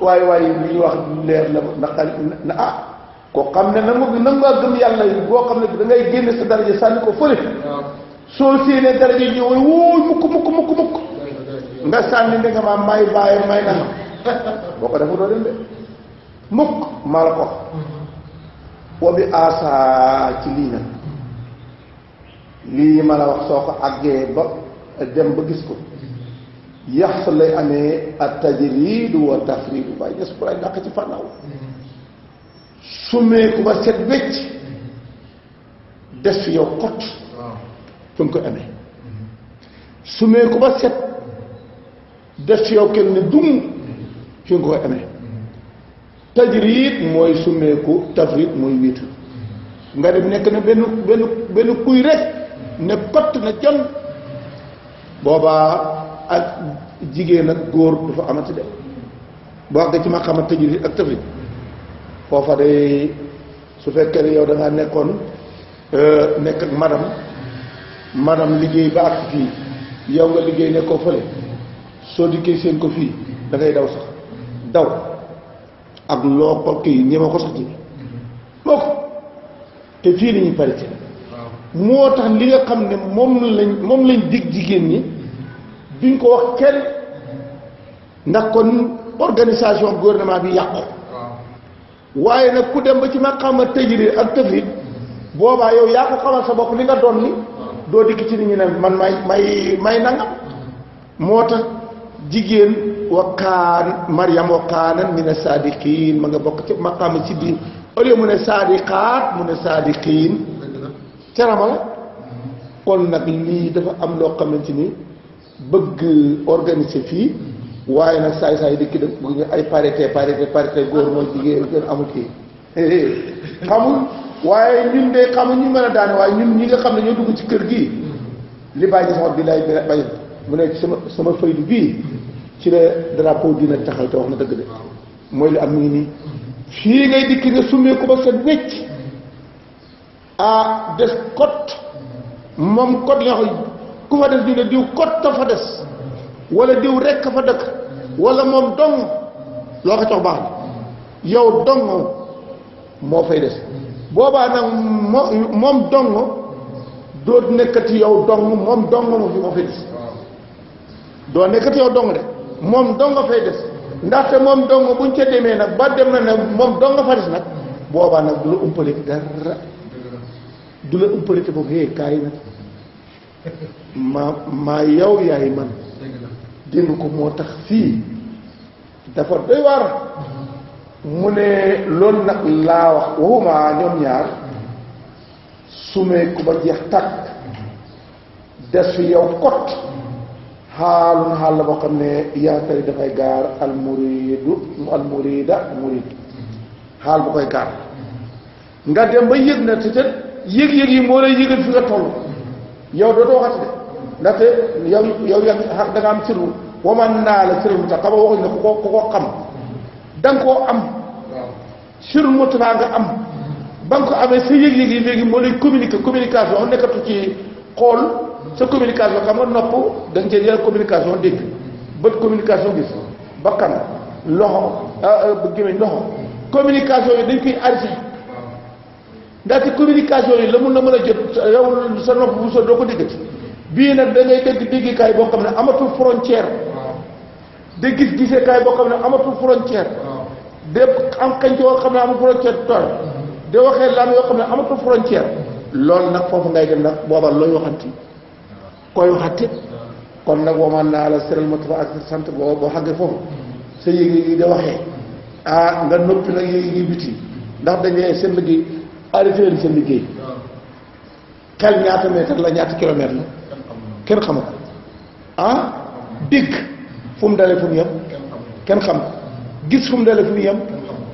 waaye li ñuy wax leer la na koo xam ne nanga gëm yàlla yi boo xam ne da ngay génne sa daraja sànni ko fële soo séenee daraja ñëw wóoy mukk nga sànni ndi nga ma may bàyyi may nanga boo ko defa doo dem de mukk maa la ko wa bi asa ci lii nag lii ma la wax soo ko àggee ba dem ba gis ko yax sa lay amee at tajridu wa tafridu waaye ñes bu lay dàq ci fànnaaw sumeeku ba set wecc des fi yow xott fi nga koy amee sumeeku ba set des fi yow kenn ne dum fi nga koy amee tajrid mooy sumeeku tafrid mooy wéetu nga dem nekk na benn kuy rek ne kott na jon boobaa ak jigéen ak góor du fa amati de boo àgg ci ma xamat tajrid ak tafrid foofa de su fekkee ne yow da ngaa nekkoon nekk ak madame liggéey ba ak fii yow nga liggéey nekkoo fële soo dikkee seen ko fii da ngay daw sax daw ak loo ko kii ñeme ko sax ci moo ko te fii lañuy parité moo tax li nga xam ne moom lañ dig jigéen ñi duñ ko wax kenn ndax kon organisation gouvernement bi yàqu waaye nag ku dem ba ci maqaama tajrid ak tafrid boobaa yow yaa ko xamal sa bopp li nga doon ni doo dikk ci nit ñi ne man may nangam moo tax jigéen Maryam wa kaanan min as-saadiqiin ma nga bokk ci maqaama ci biir au lieu mu ne saadiqaat mu ne saadiqiin carama la kon nag lii dafa am loo xamante ni bëgg organiser fii waaye nag saay-saay dikki dëkk bëgg ñu ay parité góor mooy jigéen gën amul kii xamul waaye ñun de xamul ñu mën a daane waaye ñun ñi nga xam ne ñoo dugg ci kër gii li bàyyi sama bi lay bàyyi mu ne sama faydu bii ci la drapeau dina taxaw te wax na dëgg de mooy li am mi ngi nii fii ngay dikki nga summee ko ba sa wecc des kot moom kot nga xam ku fa des ñu ne diw kot ta fa des wala diw rekk fa dëkk wala moom dong loo ko jox baax na yow dong moo fay des boobaa nag moom dong doo nekkati yow dong moom dong moo fay des doo nekkati yow dong de moom dong fay des ndaxte moom dong buñ ca demee nag ba dem na ne moom dong fa des nag boobaa nag du la umpale dara du la umpale te boobu hee kaay nag maa yow yaay man dégg ko moo tax fii dafa doy waar mu ne loolu nag laa wax waxuma ñoom ñaar sumee ku ba jeex tàkk des fi yow kot xaalun xaal la boo xam ne yaatari dafay gaar almurida murid xaal bu koy gaar nga dem ba yëg na te te yëg-yëg yi moo lay yëgal fi nga toll yow dootoo waxati de ndaxte yow da nga am sirru waman naa la sirru mu tax xama waxuñ ne ku ko xam da nga koo am sirru mu tax nga am ba nga ko amee sa yëg-yëg yi léegi moo lay communication nekkatu ci xool sa communication xam nga nopp da nga cee jël communication dégg bët communication gis bakkan loxo gémmiñ loxo communication yi dañ koy arrêté ndaxte communication yi la mun na mën a jot yow sa nopp bu sa doo ko déggati bii nag da ngay dégg déggikaay boo xam ne amatul frontière de gis-giseekaay boo xam ne amatul frontière de am xañ yoo xam ne amatul frontière tool de waxee lam yoo xam ne amatul frontière loolu nag foofu ngay dem nag booba looy waxanti koy waxati kon nag waman naa la séral ma tafa ak sant boo xaggee foofu sa yéegi yi da waxee nga noppi nag yéegi yi biti ndax dañee seen liggéey arrêté leen seen liggéey xel ñaata mètre la ñaata kilomètre la kenn xamu ko dégg fu mu dalee fu mu yem kenn xam ko gis fu mu dalee fu mu yem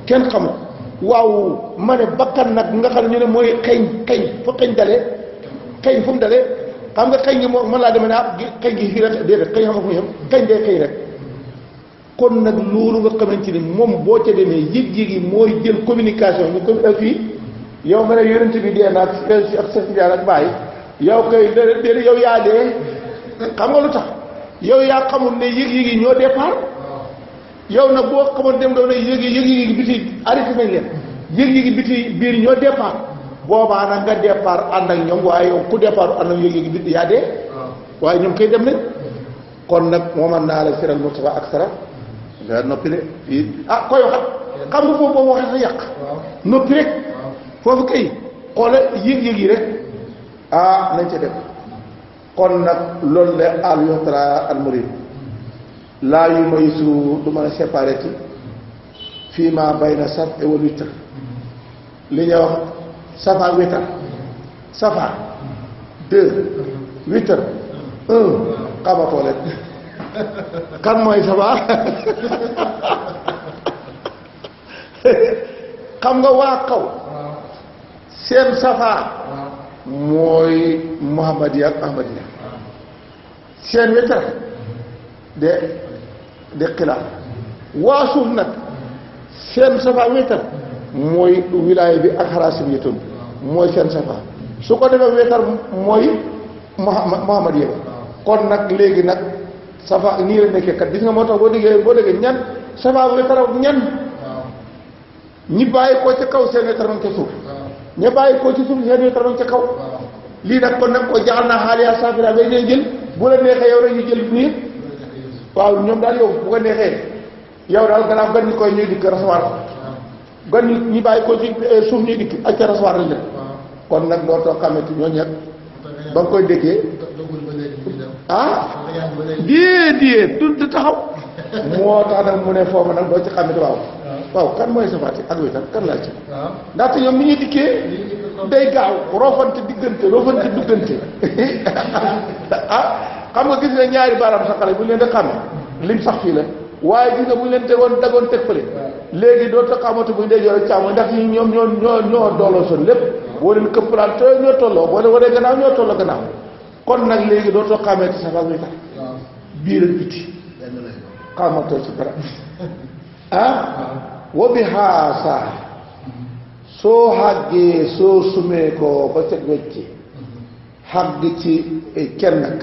kenn xamu ko waaw ma ne bakkan nag nga xam ne ñu ne mooy xeeñ fu xeeñ dalee xeeñ fu mu dalee xam nga xeeñ gi moo mën laa demee ne xeeñ gi fii rek déedéet xeeñ xam nga fu mu yem xeeñ day xëy rek kon nag loolu nga xamante ni moom boo ca demee yëg-yëg yi mooy jël communication ñu ko fii yow ma ne yonent bi dee naag ak sëñ bi ak bàyyi yow kay déedéet yow yaa dee xam nga lu tax yow yaa xamul ne yëg-yëg yi ñoo départ yow nag boo xamoon dem doon ne yëg-yëg yi biti arrêté nañ leen yëg-yëg yi biti biir ñoo départ boobaa nag nga départ ànd ak ñoom waaye yow ku départ ànd ak yëg-yëg yi biti yaa dee waaye ñoom koy dem nañ kon nag mooman naa la siral Moustapha ak sara nga noppi de fii koy waxat xam nga foofu boobu waxee sa yàq noppi rek foofu kay xoola yëg-yëg yi rek nañ ca def kon nag loolu la al yoxtara al murid laa yu may su du mën a séparé ci fii ma bay na saf et wal witr li ñuy wax safa witr safa 2 witr 1 xamatoo leen kan mooy safa xam nga waa kaw seen safa mooy muhammadiya ak ahmadiya seen witr de xilaaf waa suuf nag seen safa witr mooy wilaaya bi ak xaraasim yëtoon mooy seen safa su ko defee witr mooy muhammadiya kon nag léegi nag safa nii la nekkee kat gis nga moo tax boo déggee ñan safa witr ak ñan ñi bàyyi koo ca kaw seen witr ca suuf ña bàyyi koo ci suuf seen witr ca kaw lii nag kon nag ko jaxal naa xaaliya safira bay dee jël bu la neexee yow rek ñu jël nii waaw ñoom daal yow bu ko neexee yow daal gannaaw gan ñi koy ñuy dikk recevoir ko gan ñi bàyyi ko ci suuf ñuy dikk ak ca recevoir lañ leen kon nag doo too xamante ñoo ñett ba nga koy déggee déedéet du taxaw moo tax nag mu ne foofu nag doo ci xamante waaw kan mooy safaati ak witar kan laa ci ndaxte ñoom ni ñuy dikkee day gaaw roofante diggante ah xam nga gis nga ñaari baaraam sa xale bu ñu leen di xàmme lim sax fii la waaye gis nga bu ñu leen tegoon dagoon teg fële léegi doo ta xamatu bu ñu dee joxe càmmoñ ndax ñi ñoom ñoo dooloo son lépp boo leen këpplaan te ñoo tolloo boo leen waree gannaaw ñoo tolloo gannaaw kon nag léegi doo ta xàmmee ci sa fas muy tax biir ak biti xamatoo ci dara wa bi xaasa soo xàggee soo sumee ko ba set wecci xàgg ci kenn nag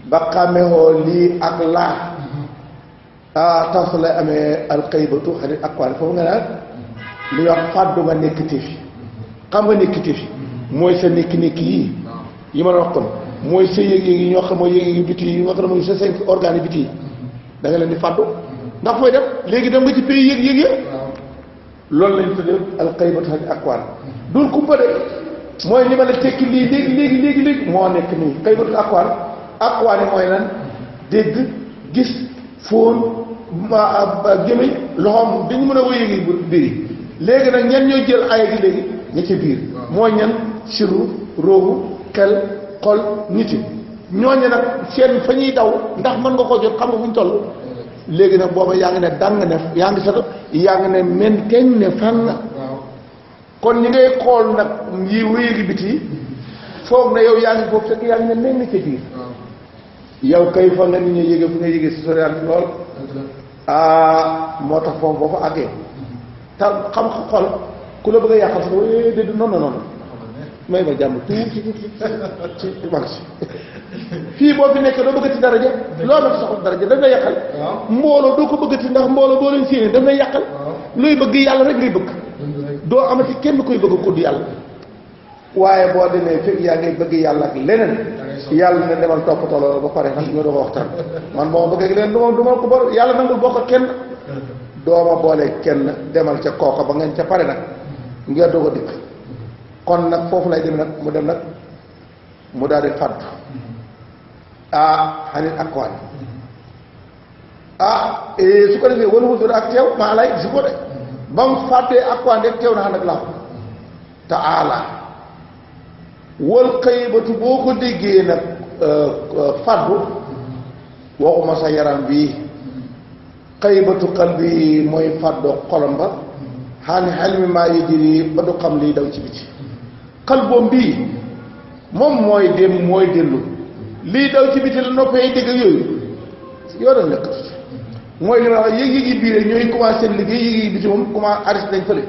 ba xamewoo lii ak laa taw sa lay amee alxaybatu xarit ak waale foofu nga naan li wax fàddu nga nekkite fi xam nga nekkite fi mooy sa nekki yi ma la wax kon mooy sa yëg-yëg yi ñoo xam mooy yëg-yëg yi biti yi nga xam ne mooy sa 5 organes biti yi da nga leen di fàddu ndax fooy def léegi dem nga ci pays yëg-yëg yi loolu lañ tuddee alxaybatu xarit ak waale dul kumpa de mooy li ma la tekki lii léegi moo nekk nii xaybatu ak waale mooy lan dégg gis fóon gémmiñ loxoom dañu mën a wéyegi biri léegi nag ñan ñooy jël aya gi léegi ña ca biir mooy ñan siru roobu xel xol niti ñooñu nag seen fa ñuy daw ndax mën nga ko jot xam nga fu ñu toll léegi nag booba yaa ngi ne dàng ne yaa ngi ne men teñ ne fan kon ñi ngay xool nag yi wéyegi biti foog na yow yaa ngi foofu fekk yaa ngi ne mel ni ca biir yow kay fa nga nit ñi yéege fu nga yéege si sorial bi lool moo tax foofu boo fa àggee te xam xol ku la bëgg a yàqal sax déedéet noonu may ma jàmm tuuti ci mag si fii boo fi nekk doo bëggati daraja loo ma soxla daraja daf lay yàqal mbooloo doo ko bëggati ndax mbooloo boo leen séenee daf lay yàqal looy bëgg yàlla rek ngay bëgg doo amati kenn koy bëgg kudd yàlla waaye boo demee fekk yaa ngay bëgg yàlla ak leneen yàlla ne demal toppatoo loolu ba pare nag ñoo doog a waxtaan man boo ma bëggee leen du ma ko bor yàlla nangul bokk kenn dooma boole kenn demal ca kooka ba ngeen ca pare nag ngeen doog a dikk kon nag foofu lay dem nag mu dem nag mu daal di fàddu xanit ak waay su ko defee wala wutur ak teew maa lay si ko de ba mu fàddee ak waay rek teew na xam nag laa te wal xëybatu boo ko déggee nag fàddu waxuma sa yaram bii xëybatu xal bi mooy fàddoo xolam ba xaani xel mi maa yëjëri ba du xam liy daw ci biti xal boom bii moom mooy dellu liy daw ci biti la noppee dégg yooyu yoo doon nekk mooy li ma wax yëg-yëg yi biir ñooy commencé seen liggéey yëg-yëg yi biti moom commencé arrêté nañ fële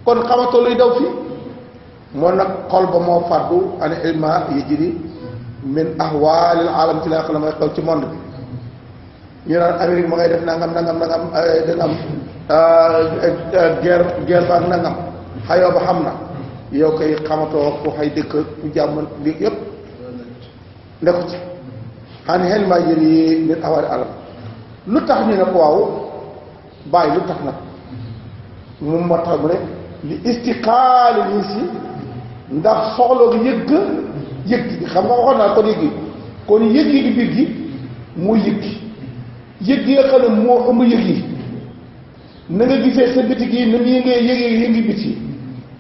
kon xamatoo luy daw fii moo nag xol ba moo fàddu ani ilma yëjëri min ahwaalil alam ci la xam ne mooy xew ci monde bi ñu naan Amérique ma ngay def nangam dana am guerre ba ak nangam xayoo ba xam na yow koy xamatoo fu xay dëkk fu jàmm li yëpp nekku ci xan xel maa jël yi nit awaari alam lu tax ñu ne ko waaw bàyyi lu tax nag mu moo tax mu ne li istiqaali nii si ndax soxloo gi yëg gi xam nga waxoon naa kon yëg gi kon yëg gi biir gi mooy yëg gi nga xam ne moo ëmb yëg yi na nga gisee sa biti gi na ngi ngee yëngi biti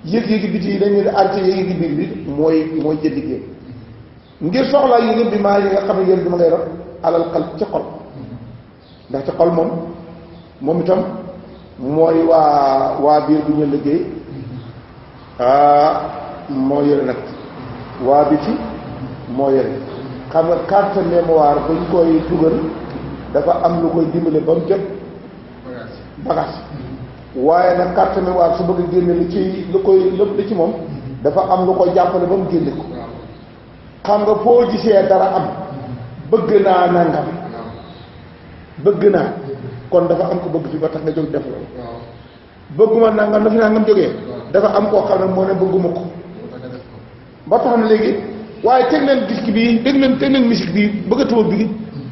yëg-yëgi biti yi dañuy arrêté yëg-yëgi biir bi mooy jënd gi ngir soxlaa yëg bi maa yi nga xam ne yéen bi ma ngay rab alal xal ci xol ndax ci xol moom itam mooy waa biir bu ñu liggéey moo yore nag waa biti moo yore xam nga carte mémoire buñ koy dugal dafa am lu koy dimbale ba mu jot bagage waaye nag carte mémoire su bëgg génne li ci moom dafa am lu koy jàppale ba mu génne ko xam nga foo gisee dara am bëgg naa nangam bëgg naa kon dafa am ko bëgg fi ba tax nga jóg def loolu bëgguma nangam na fi nangam jógee dafa am koo xam ne moo ne bëgguma ko ba tax na léegi waaye teg leen disque bii teg leen musique bii bëggatuma bi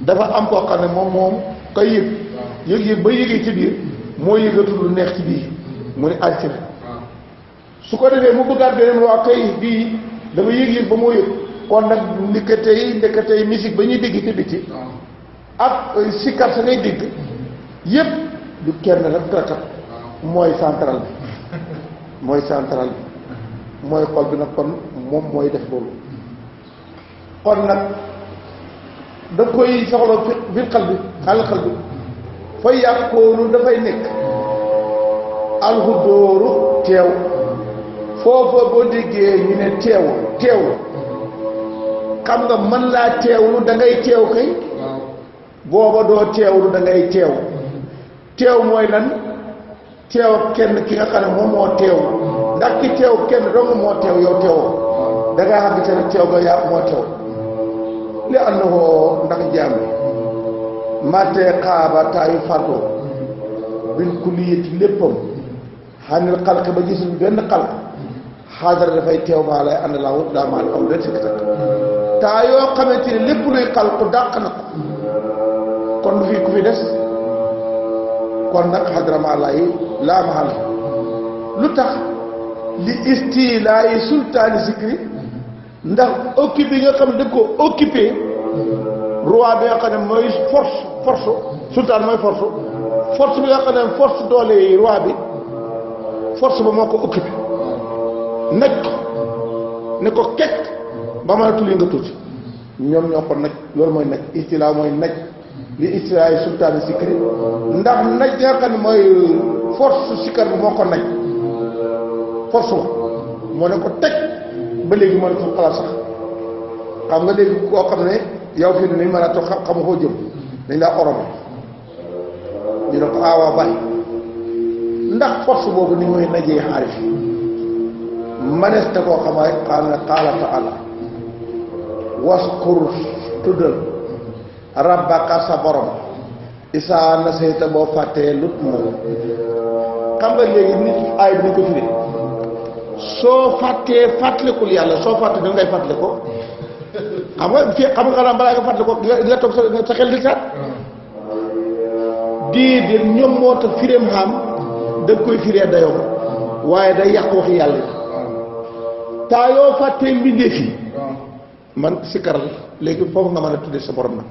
dafa am koo xam ne moom koy yëg ba yëgee ci biir moo yëgatul lu neex ci biir mu ne àcc na su ko defee mu bëggaat beneen waa kay bii dafa yëg ba moo yëg kon nag ndeketey musique ba ñuy dégg ci biti ak sikkar sa ngay dégg yépp du kenn rek trakat mooy central bi mooy xol bi nag kon moom mooy def loolu kon nag da koy soxla bil xal bi xal bi fa yàqoonu dafay nekk alxudóoru teew foofa boo déggee ñu ne teewlu xam nga mën laa teewlu da ngay teew kay booba doo teewlu da ngay teew mooy lan teew kenn ki nga xam ne moom moo teew ndax ki teew kenn dong moo teew yow teewoo da ngaa xam ne seen teew ga yaa moo teew li ànd woo ndax jaam bi matee xaaba taayu fartoo bil kulliyati léppam xanil xalq ba gisul benn xalq xaadara dafay teew maa lay ànd laaw daa maa am benn sikk sakk taa yoo xamante ne lépp luy xalqu dàq na ko kon du fi ku fi des kon nag xadra maa lay laa mahal lu tax li istilaayi sultaani zikri ndax occupé yi nga xam ne da ko occupé roi bi nga xam ne mooy force sultaan mooy force bi nga xam ne force doole yi roi bi force ba moo ko occupé naj ko ne ko kekk ba mën a tulli nga tuuti ñoom ñoo ko naj loolu mooy naj istilaa mooy naj li istilaa yi sultaani zikri ndax naj nga xam ne mooy force sikkar bi moo ko naj force ba moo ne ko teg ba léegi mën a tul xalaat sax xam nga léegi koo xam ne yow fii ne ni mën a toog xam koo jëm dañ laa orome ñu ne ko aawaa bàyyi ndax force boobu ni mooy najee xaarif manees te koo xamaay qaala taala waskur tuddal rabbaka sa borom isaa nasayta boo fàttee lut moom xam nga léegi nit ay bi ñu ko firee soo fàttee fàttalikul yàlla soo fàtte da ngay fàttali ko xam nga xanaa balaa nga fàttali ko nga toog sa xel di saat déedéet ñoom moo tax fireem xam da nga koy firee dayoo waaye day yàq waxi yàlla yi taa yoo fàttee mbindee fii man sikkar léegi foofu nga mën a tuddee sa borom nag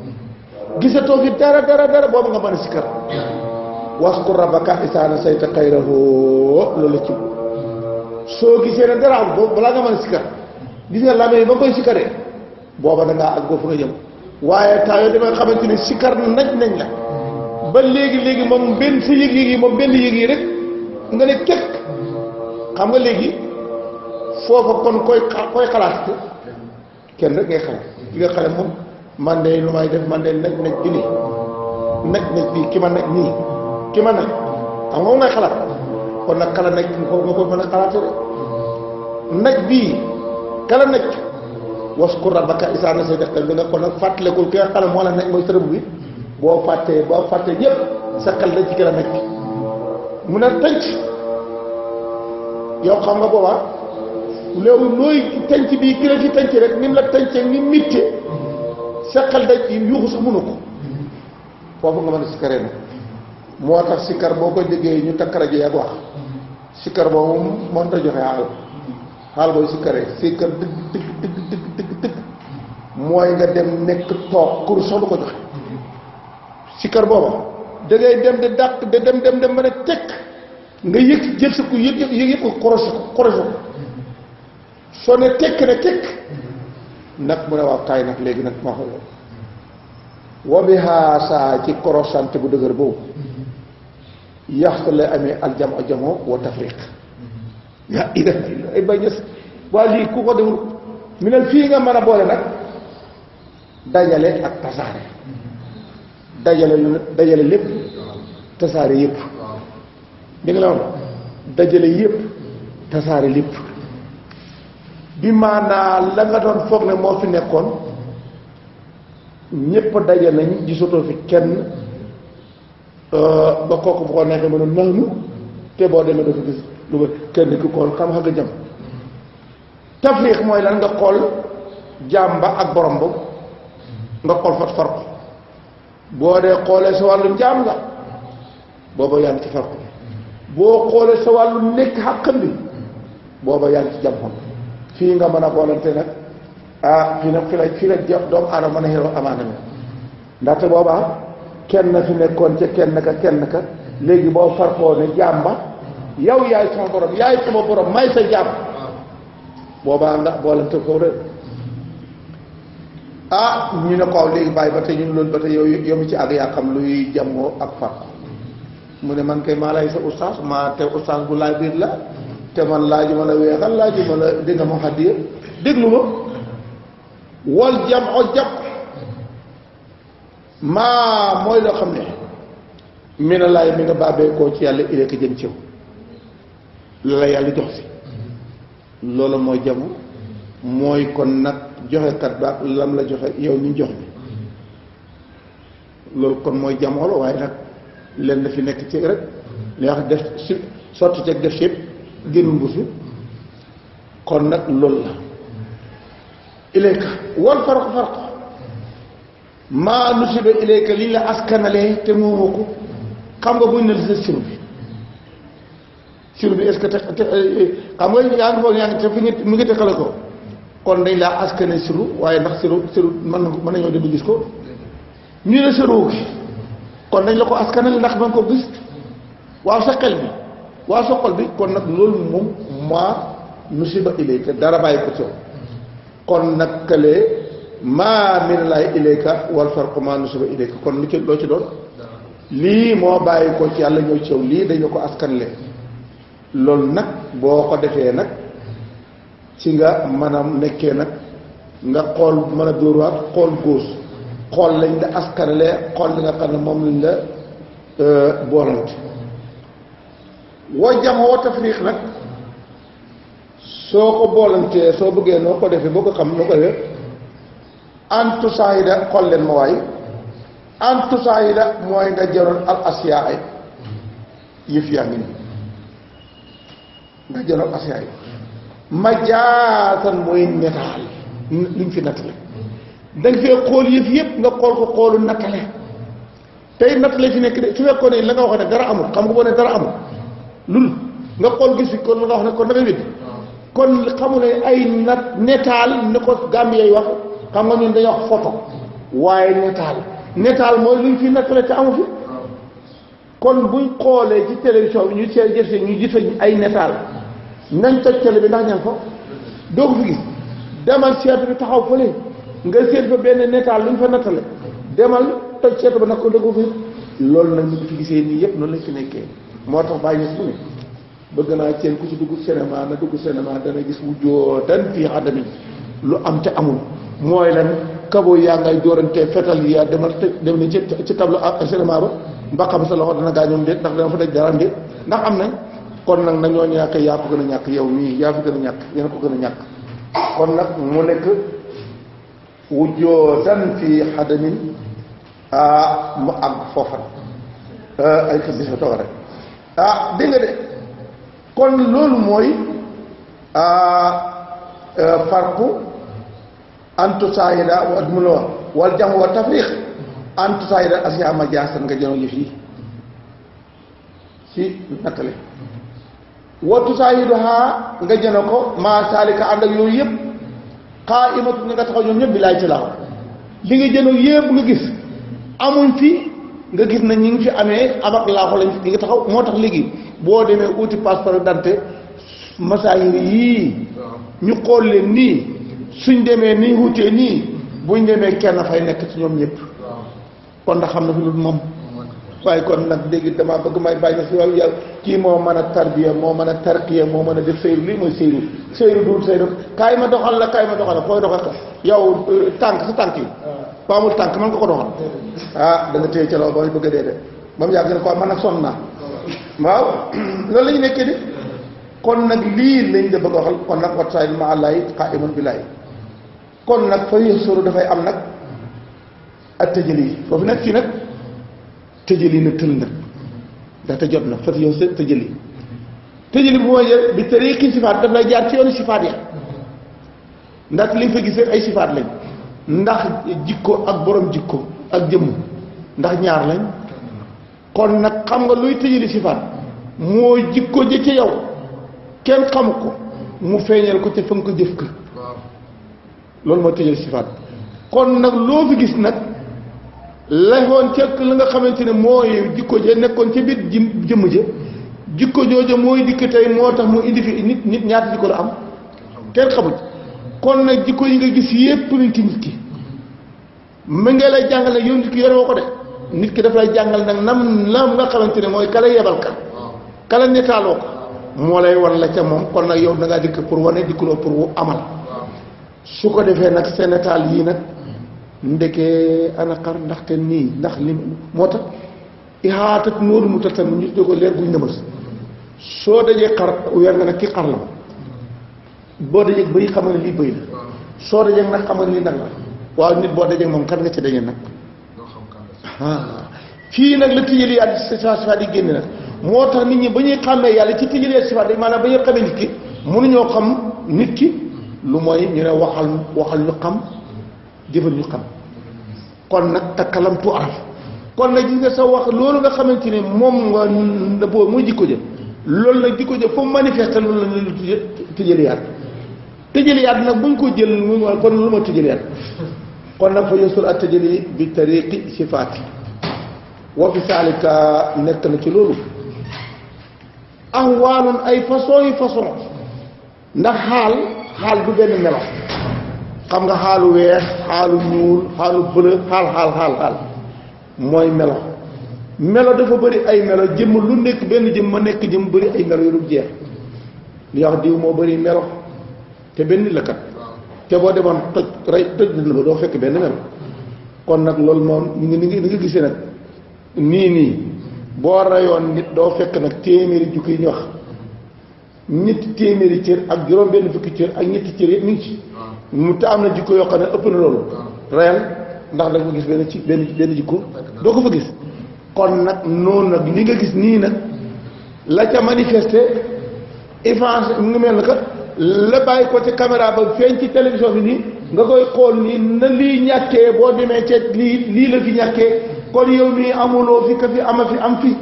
gisatoo fi dara boobu nga mën a sikkar waskur rabbaka isaa nasayta xayrahu loolu ci soo gisee ne dara am boobu balaa nga mën a sikkar gis nga lame yi ba koy sikkaree booba da ngaa ak boo fu nga jëm waaye taa yoo demee xamante ni sikkar nañ la ba léegi moom benn sa yëg-yëg yi moom benn yëg yi rek nga ne kekk xam nga léegi foofa kon koy xalaat kenn rek ngay xalaat ki nga xale moom man de lu may def man de naj bi nii naj bii ki ma naj nii ki ma naj xam nga moom ngay xalaat kon nag kala naj foofu nga koy mën a xalaate rek naj bii kala naj waskur rabbaka isaa nasayta xayrahu bi nga kon nag fàttalekul ki nga xale moo la naj mooy tërëb bi boo fàttee ñëpp sa xel dañ ci kala naj mu ne tënc yow xam nga boobaa léegi looy tënc bii ki la ci tënc rek ni mu la tëncee ni mitte sa xel dañ ci yuuxu sax mënu ko foofu nga mën a sikkaree nag moo tax sikkar boo ko déggee ñu takk rajo ak wax sikkar boobu mën ta joxe xaal booy sikkaree sikkar dëgg mooy nga dem nekk toog kur sax du ko joxe sikkar booba da ngay dem di dàq de dem ba ne tekk nga yëg jël sa ku yëg ko korose ko soo ne tekk ne tekk nag mu ne waaw kaay nag léegi nag ma xool wa bi xaasaa ci korosante bu dëgër boobu yaxta la amee aljamo wa tafriq yaa ilaha illa ay bay ñës waa lii ku ko deful mi ne fii nga mën a boole nag dajale ak tasaare dajale lépp tasaare yëpp dégg nga la woon dajale yëpp tasaare lépp bi maanaa la nga doon foog ne moo fi nekkoon ñëpp daje nañ gisatoo fi kenn ba kooku bu ko neexee mënoon naanu te boo demee dafa gis lu ba kenn ki xool xam nga jëm tafriq mooy lan nga xool jaam ba ak borom ba nga xool fat farq boo dee xoolee sa wàllu njaam nga booba yaa ngi ci farq bi boo xoolee sa wàllu nekk xàqam bi booba yaa ngi ci jam fii nga mën a boolante nag fii la doomu aadama mën a xiroo amaana mi ndaxte boobaa kenn fi nekkoon ca kenn ka léegi boo farkoo ne jaam ba yow yaay sama borom yaay sama borom may sa jaam boobaa ndax boolante foofu rek ñu ne ko léegi bàyyi ba tey ñun loolu ba tey yow mi ci àgg yaa xam luy jamoo ak fàq mu ne man kay maa lay sa ustaas maa te ustaas bu laaj biir la te man laaju mën a weexal laaju mën a dégg nga ma xaddiya déglu ma wal jam o jàpp maa mooy loo xam ne mi na laay mi nga baabee koo ci yàlla ilée ko jëm ciw la la yàlla jox si loolu mooy jamu mooy kon nag joxekat ba lam la joxe yow ñu jox bi loolu kon mooy jamoo la waaye nag leen na fi nekk ci rek li wax def si sotti teg def yëpp génn mbuusu kon nag loolu la ilayka wal farq maa nusiba ilayka li la askanalee te moomu ko xam nga buñ ne la sa siru bi est-ce que te xam nga yaa ngi foog yaa ngi te fi mu ngi teqale ko kon dañ laa askane siru waaye ndax siru mën nañoo dem gis ko ñu ne siru gi kon dañ la ko askanal ndax man ko gis waaw sa xel bi waaw sa xol bi kon nag loolu moom maa nusiba ilayka dara bàyyi ko coow kon nag këlee maa min laay ilayka wal farqu maa nusiba ilayka kon lu ci loo ci doon lii moo bàyyi ko ci yàlla ñëw ci yow lii dañ la ko askanle loolu nag boo ko defee nag ci nga mën a nekkee nag nga xool mën a dóoruwaat xool góos xool lañ la askanale xool li nga xam ne moom lañ la boolante woo jam woo tafriq nag soo ko boolantee soo bëggee noo ko defee boo ko xam noo ko defee antu saayida xool leen ma waay antu saayida mooy nga jaroon al asiyaa ay yëf yaa ngi nii nga jaroon asiyaa yi majaasan mooy netaal luñ fi nattale danga fee xool yëf yëpp nga xool ko xoolu nattale tey nattale fi nekk de su fekkoon ne la nga wax ne dara amul xam nga boo ne dara amul lul nga xool gis fi kon la nga wax ne kon dafay wéddi kon xamu ne ay netaal ne ko Gambie wax xam nga ñun dañuy wax photo waaye netaal mooy luñ fi nattale te amu fi kon buñ xoolee ci télévision bi ñu jël ñu gis ay netaal nañ toj télé bi ndax ñan fa doo ko fi gis demal seetu bi taxaw fële nga seet fa benn netaal luñ fa nattale demal toj seetu ba nag ko dëggu fi loolu nag ñu ngi fi gisee nii yëpp noonu lañ fi nekkee moo tax bàyyi ñes bu ne bëgg naa seen ku ci dugg cinéma na dugg cinéma dana gis wu jootan fii xadami lu am te amul mooy lan kabo yaa ngay dóorante fetal yi yaa demal dem ni ci tableau cinéma ba mbaqam sa loxo dana gaañoom déet ndax dana fa daj dara déet ndax am nañ kon nag na ñoo ñàkk yaa ko gën a ñàkk yow mii yaa fi gën a ñàkk yéen ko gën a ñàkk kon nag mu nekk wujjootan fii xadamin mu àgg foofa ay xis bi fa toog rek dégg nga de kon loolu mooy farqu antu saayida wa mu la wax wal jam wa tafriq antu saayida asiya ma jaasan nga jënoo yëf yi ci nattale wattu saayiduha nga jëno ko maa saalika ànd ak yooyu yëpp xaa imatu nga taxaw ñoom ñëpp bi laay ci laaw li nga jëno yëpp nga gis amuñ fi nga gis na ñi ngi fi amee am ak laaxo lañ ñi nga taxaw moo tax léegi boo demee uti passeport d'identité masaayir yii ñu xool leen nii suñ demee nii wutee nii buñ demee kenn fay nekk ci ñoom ñëpp kon ndax xam na fi lu moom waaye kon nag léegi damaa bëgg may bàyyi na si wàllu yàlla kii moo mën a tarbiya moo mën a tarqiya moo mën a def seyru lii mooy seyru duul seyru kaay ma doxal la fooy doxal yow tànk sa tànk yi ba amul tànk man nga ko doxal da nga téye ca loolu ba muy bëgg a dee de ba mu yàgg ne ko man nag sonn naa waaw loolu la ñu nekkee di kon nag lii lañ da bëgg a waxal kon nag wat saay ma àllaay qaa'imun billaay kon nag fa yësuru dafay am nag ak tëjëli foofu nag fii nag tëjëli na tël nag ndaxte jot na fat yow sa tëjëli bu mooy bi tariqi sifaat daf lay jaar ci yoonu sifaat ya ndax li nga fa gis ay sifaat lañ ndax jikko ak borom jikko ak jëmm ndax ñaar lañ kon nag xam nga luy tëjëli sifaat moo jikko ji ci yow kenn xamu ko mu feeñal ko te fa nga ko jëf ka loolu moo tëjëli sifaat kon nag loo fi gis nag laxoon cekk la nga xamante ne mooy jikko ja nekkoon ca biir jëmm ja jikko jooja mooy dikk tey moo tax mu indi fi nit ñaata jikko la am kenn xamul kon nag jikko yi nga gis yépp nañ ci nit ki mu ngi lay jàngal nag yow nit ki yore woo ko de nit ki daf lay jàngal nag nam nga xamante ne mooy kala yebal kala netaaloo ko moo lay wan la ca moom kon nag yow da ngaa dikk pour wane dikkuloo pour amal su ko defee nag Sénégal yii nag ndekee ana xar ndaxte nii ndax li moo tax ihaatat nóoru mu tatam ñu jógo leer guñ nëmal soo dajee xar weer nga nag ki xar la boo dajee bëy xam nga ne lii bëy la soo dajee nag xam nga ne lii nag la waaw nit boo dajee moom kan nga ci dajee nag fii nag la tijjali yàlla sifaat yi génn nag moo tax nit ñi ba ñuy xàmmee yàlla ci tijjali sifaat yi maanaam ba ñuy xamee nit ki mënuñoo xam nit ki lu mooy ñu ne waxal ñu xam jëfal ñu xam kon nag takkalam tu araf kon nag gis nga sa wax loolu nga xamante ne moom nga boobu muy jikko jë loolu nag jikko jë foofu manifeste loolu la ñu tëjëliyaat tëjëliyaat nag buñ ko jël kon lu ma tëjëliyaat kon nag fa yosul ak tëjëli bi tariqi sifaati wa fi saalika nekk na ci loolu ahwaalun ay façon yi façon ndax xaal du benn melo xam nga xaalu weex xaalu ñuul xaalu bleu xaal mooy melo dafa bëri ay melo jëmm lu nekk benn jëmm ma nekk jëmm bëri ay melo yu dul jeex li wax diw moo bëri melo te benn la kat te boo demoon toj dina ba doo fekk benn melo kon nag loolu moom ni nga gisee nag nii boo rayoon nit doo fekk nag téeméeri jukki yi ñu wax ñetti téeméeri cër ak juróom benn fukki cër ak ñetti cër yëpp mi ngi ci mu te am na jikko yoo xam ne ëpp na loolu rayal ndax da nga gis benn jikko doo ko fa gis kon nag noonu nag li nga gis nii nag la ca manifesté effacé mu ngi mel na que la bàyyi ko ci caméra ba feeñ ci télévision bi nii nga koy xool nii na lii ñàkkee boo demee ca lii la fi ñàkkee kon yow mii amuloo fi ka fi ama fi am fi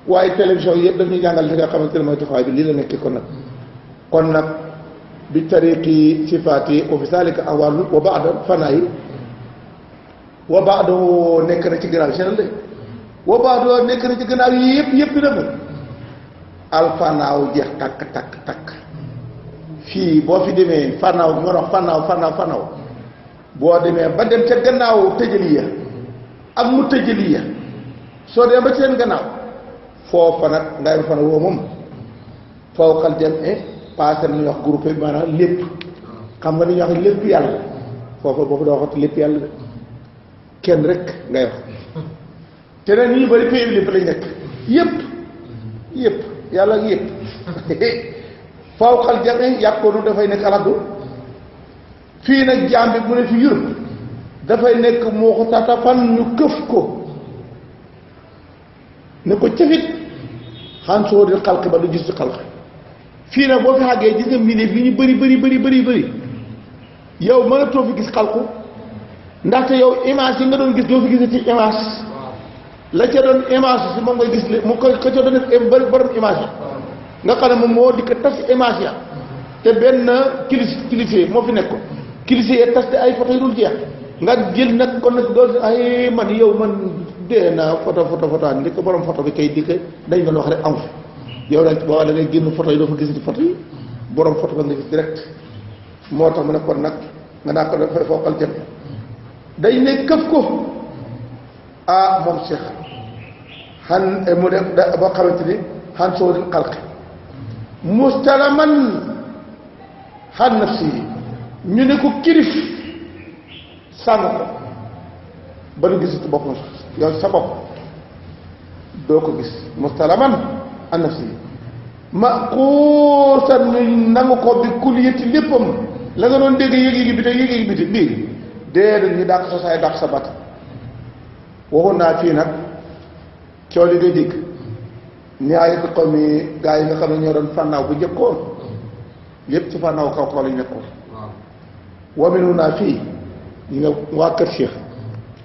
waaye télévision yëpp daf ñuy jàngal li nga xamante ne mooy taxawaay bi lii la nekkee kon nag bi tariqi sifaati wa fi zalika ahwaalu wa baada fanaayi wa baada nekk na ci gannaaw seenal de wa baada nekk na ci gannaaw yi yëpp nag alfanaaw jeex takk fii boo fi demee fanaaw nga wax fanaaw boo demee ba dem ca gannaaw tëjaliya ak mu tëjaliya soo demee ba ci seen gannaaw foofa nag ngay fana woo moom fawqal dem passé na ñuy wax groupe bi maanaam lépp xam nga ni ñuy wax lépp yàlla foofa boobu doo waxati lépp yàlla de kenn rek ngay wax te nag ñu bëri pays bi lépp lañ nekk yëpp yàlla ak yëpp fawqal jame yàkkoonu dafay nekk aladu fii nag jaam bi mu ne fi Europe dafay nekk moo ko tata fan ñu këf ko ne ko cëfit xan soo di xalq ba du gis ci xalq fii nag boo fi xàggee gis nga mbindeef li ñu bëri yow mën a too fi gis xalqu ndaxte yow image yi nga doon gis doo fi gis ci image la ca doon image si moom ngay gis mu ko ca doon def borom image yi nga xam ne moom moo di ko tas image ya te benn kilifé moo fi nekk kilifé ya tas te ay photo yi dul jeex nga jël nag kon nag doon ay man yow man dee naa photo ndi ko borom photo bi kay di ko dañ doon wax rek am yow nag boo da ngay génn photo yi doo fa gis ci photo yi borom photo ba nga gis direct moo tax mu ne kon nag nga naa ko dafay fookal jëm day ne këf ko moom Cheikh xan mu def boo xamante ni xan soo di xalqi mustalaman xan nafsi yi ñu ne ko kirif sànn ko ba nu gis ci boppam yow sa bopp doo ko gis mustalaman an nafsi yi ma xuusan ñu nangu ko bi kuliyati léppam la nga doon dégg yéegi bi te yéegi bi te bii déedéet ñu dàq sa saay dàq sa bat waxoon naa fii nag coow li ngay dégg ni ay xaw mi gaa yi nga xam ne ñoo doon fànnaaw bu njëkkoon yépp ci fànnaaw kaw kaw lañu nekkoon waminu naa fii ñi nga waa kër Cheikh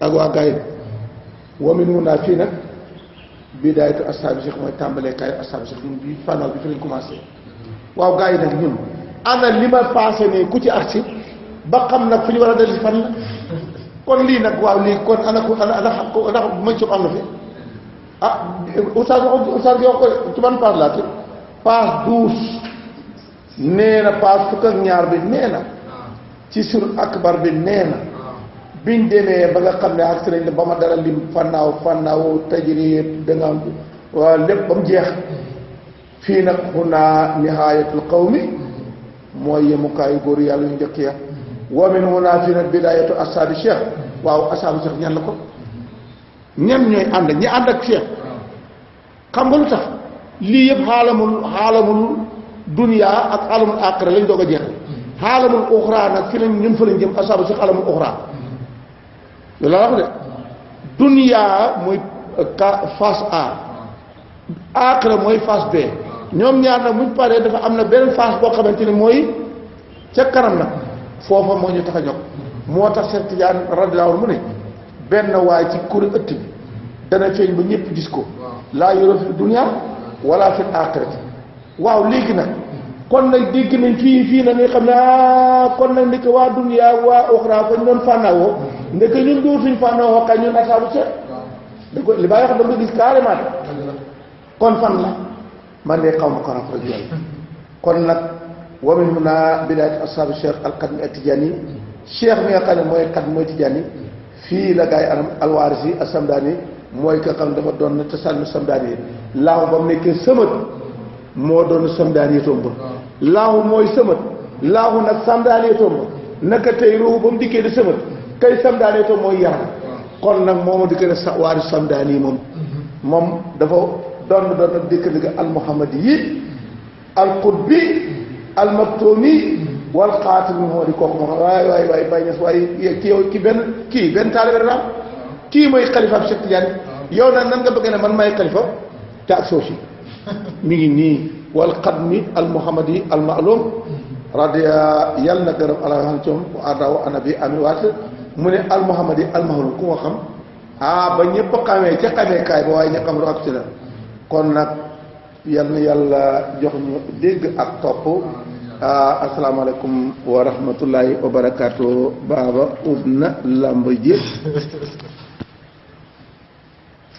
ak waa gaa yi waminu naa fii nag bidaayatu astaabi Cheikh mooy tàmbalee kaay astaabi Cheikh ñun bi fànnaaw bi fi lañ commencé waaw gaa yi nag ñun ana li ma passé ne ku ci agsi ba xam nag fu ñu war a dellu fan la kon lii nag waaw lii kon ana ndax mañ sum am na fi oustaz gi wax ko ci ban page laa te page 12 nee na paas fukk ak ñaar bi nee na ci sur akbar bi nee na biñ demee ba nga xam ne ak sëriñ ba ma dara lim fannaaw tajri da nga waa lépp ba mu jeex fii nag huna nihayatul qawmi mooy yemukaayu góor yàlla yu njëkk ya wa min huna fii nag bidayatu asaabi cheikh waaw asaabi cheikh ñan la ko ñan ñooy ànd ñi ànd ak cheikh xam nga lu tax lii yëpp xaalamul dunya ak xaalamul aaxira lañ doog a jeex xaalamul uxra nag fi lañ ñun fa lañ jëm asaabi cheikh xaalamul uxra loolu la wax de dunya mooy phase A aaxira mooy phase B ñoom ñaar nag muñ paree dafa am na beneen phase boo xamante ni mooy ca kanam nag foofa moo ñu tax a ñor moo tax Seex Tijaan radiyallaahu anhu mu ne benn waay ci kuri ëtt bi dana feeñ ba ñëpp gis ko laa yoro fi dunya wala fi aaxirati waaw léegi nag kon nag dégg nañ fii na nga xam ne kon nag ndeke waa dunya waa uxra fa ñu doon fànnaawoo ndeke ñun dootuñ fànnaawoo kay ñun asaabu Seex da ko li may wax dama gis carrément kon fan la man de xaw ma ko rafet yàlla kon nag wa min huna bidaayat ashaabi cheikh alqadmi atijani cheikh mi nga xam ne mooy kat mooy tijani fii la gaa yi anam alwaarisi asamdaani mooy ka xam dafa doon tasannu samdaani yi laahu ba mu nekkee sëmat moo doon samdaani yetoom ba laahu mooy sëmat laahu nag samdaani yetoom ba naka tey ruuxu ba mu dikkee di sëmat kay samdaani yetoom mooy yaram kon nag mooma dikkee ne waari samdaani yi moom dafa doon dikk ni al muhammadi yi al qutbi al maktumi wal xaatimi moo di kooku moo xam waay Baye Niass waaye ki yow kii benn taalibe la kii mooy xalifa ab Cheikh Tidiane yow nag nan nga bëgg ne man may xalifa te ak soosi mi ngi nii wal xatmi al muhammadi al ma'lum radiya yàlla na gërëm alahan coom wa ardaw anabi ami waat mu ne al muhammadi al ma'lum ku nga xam ba ñëpp xamee ca xamee kaay ba waaye ña xam lu ak ci la kon nag yal na yàlla jox ñu dégg ak topp asalaamaaleykum wa rahmatullahi wa barakaatu baaba ub na làmb ji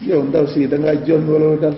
yow ndaw si da ngaa jon wala dal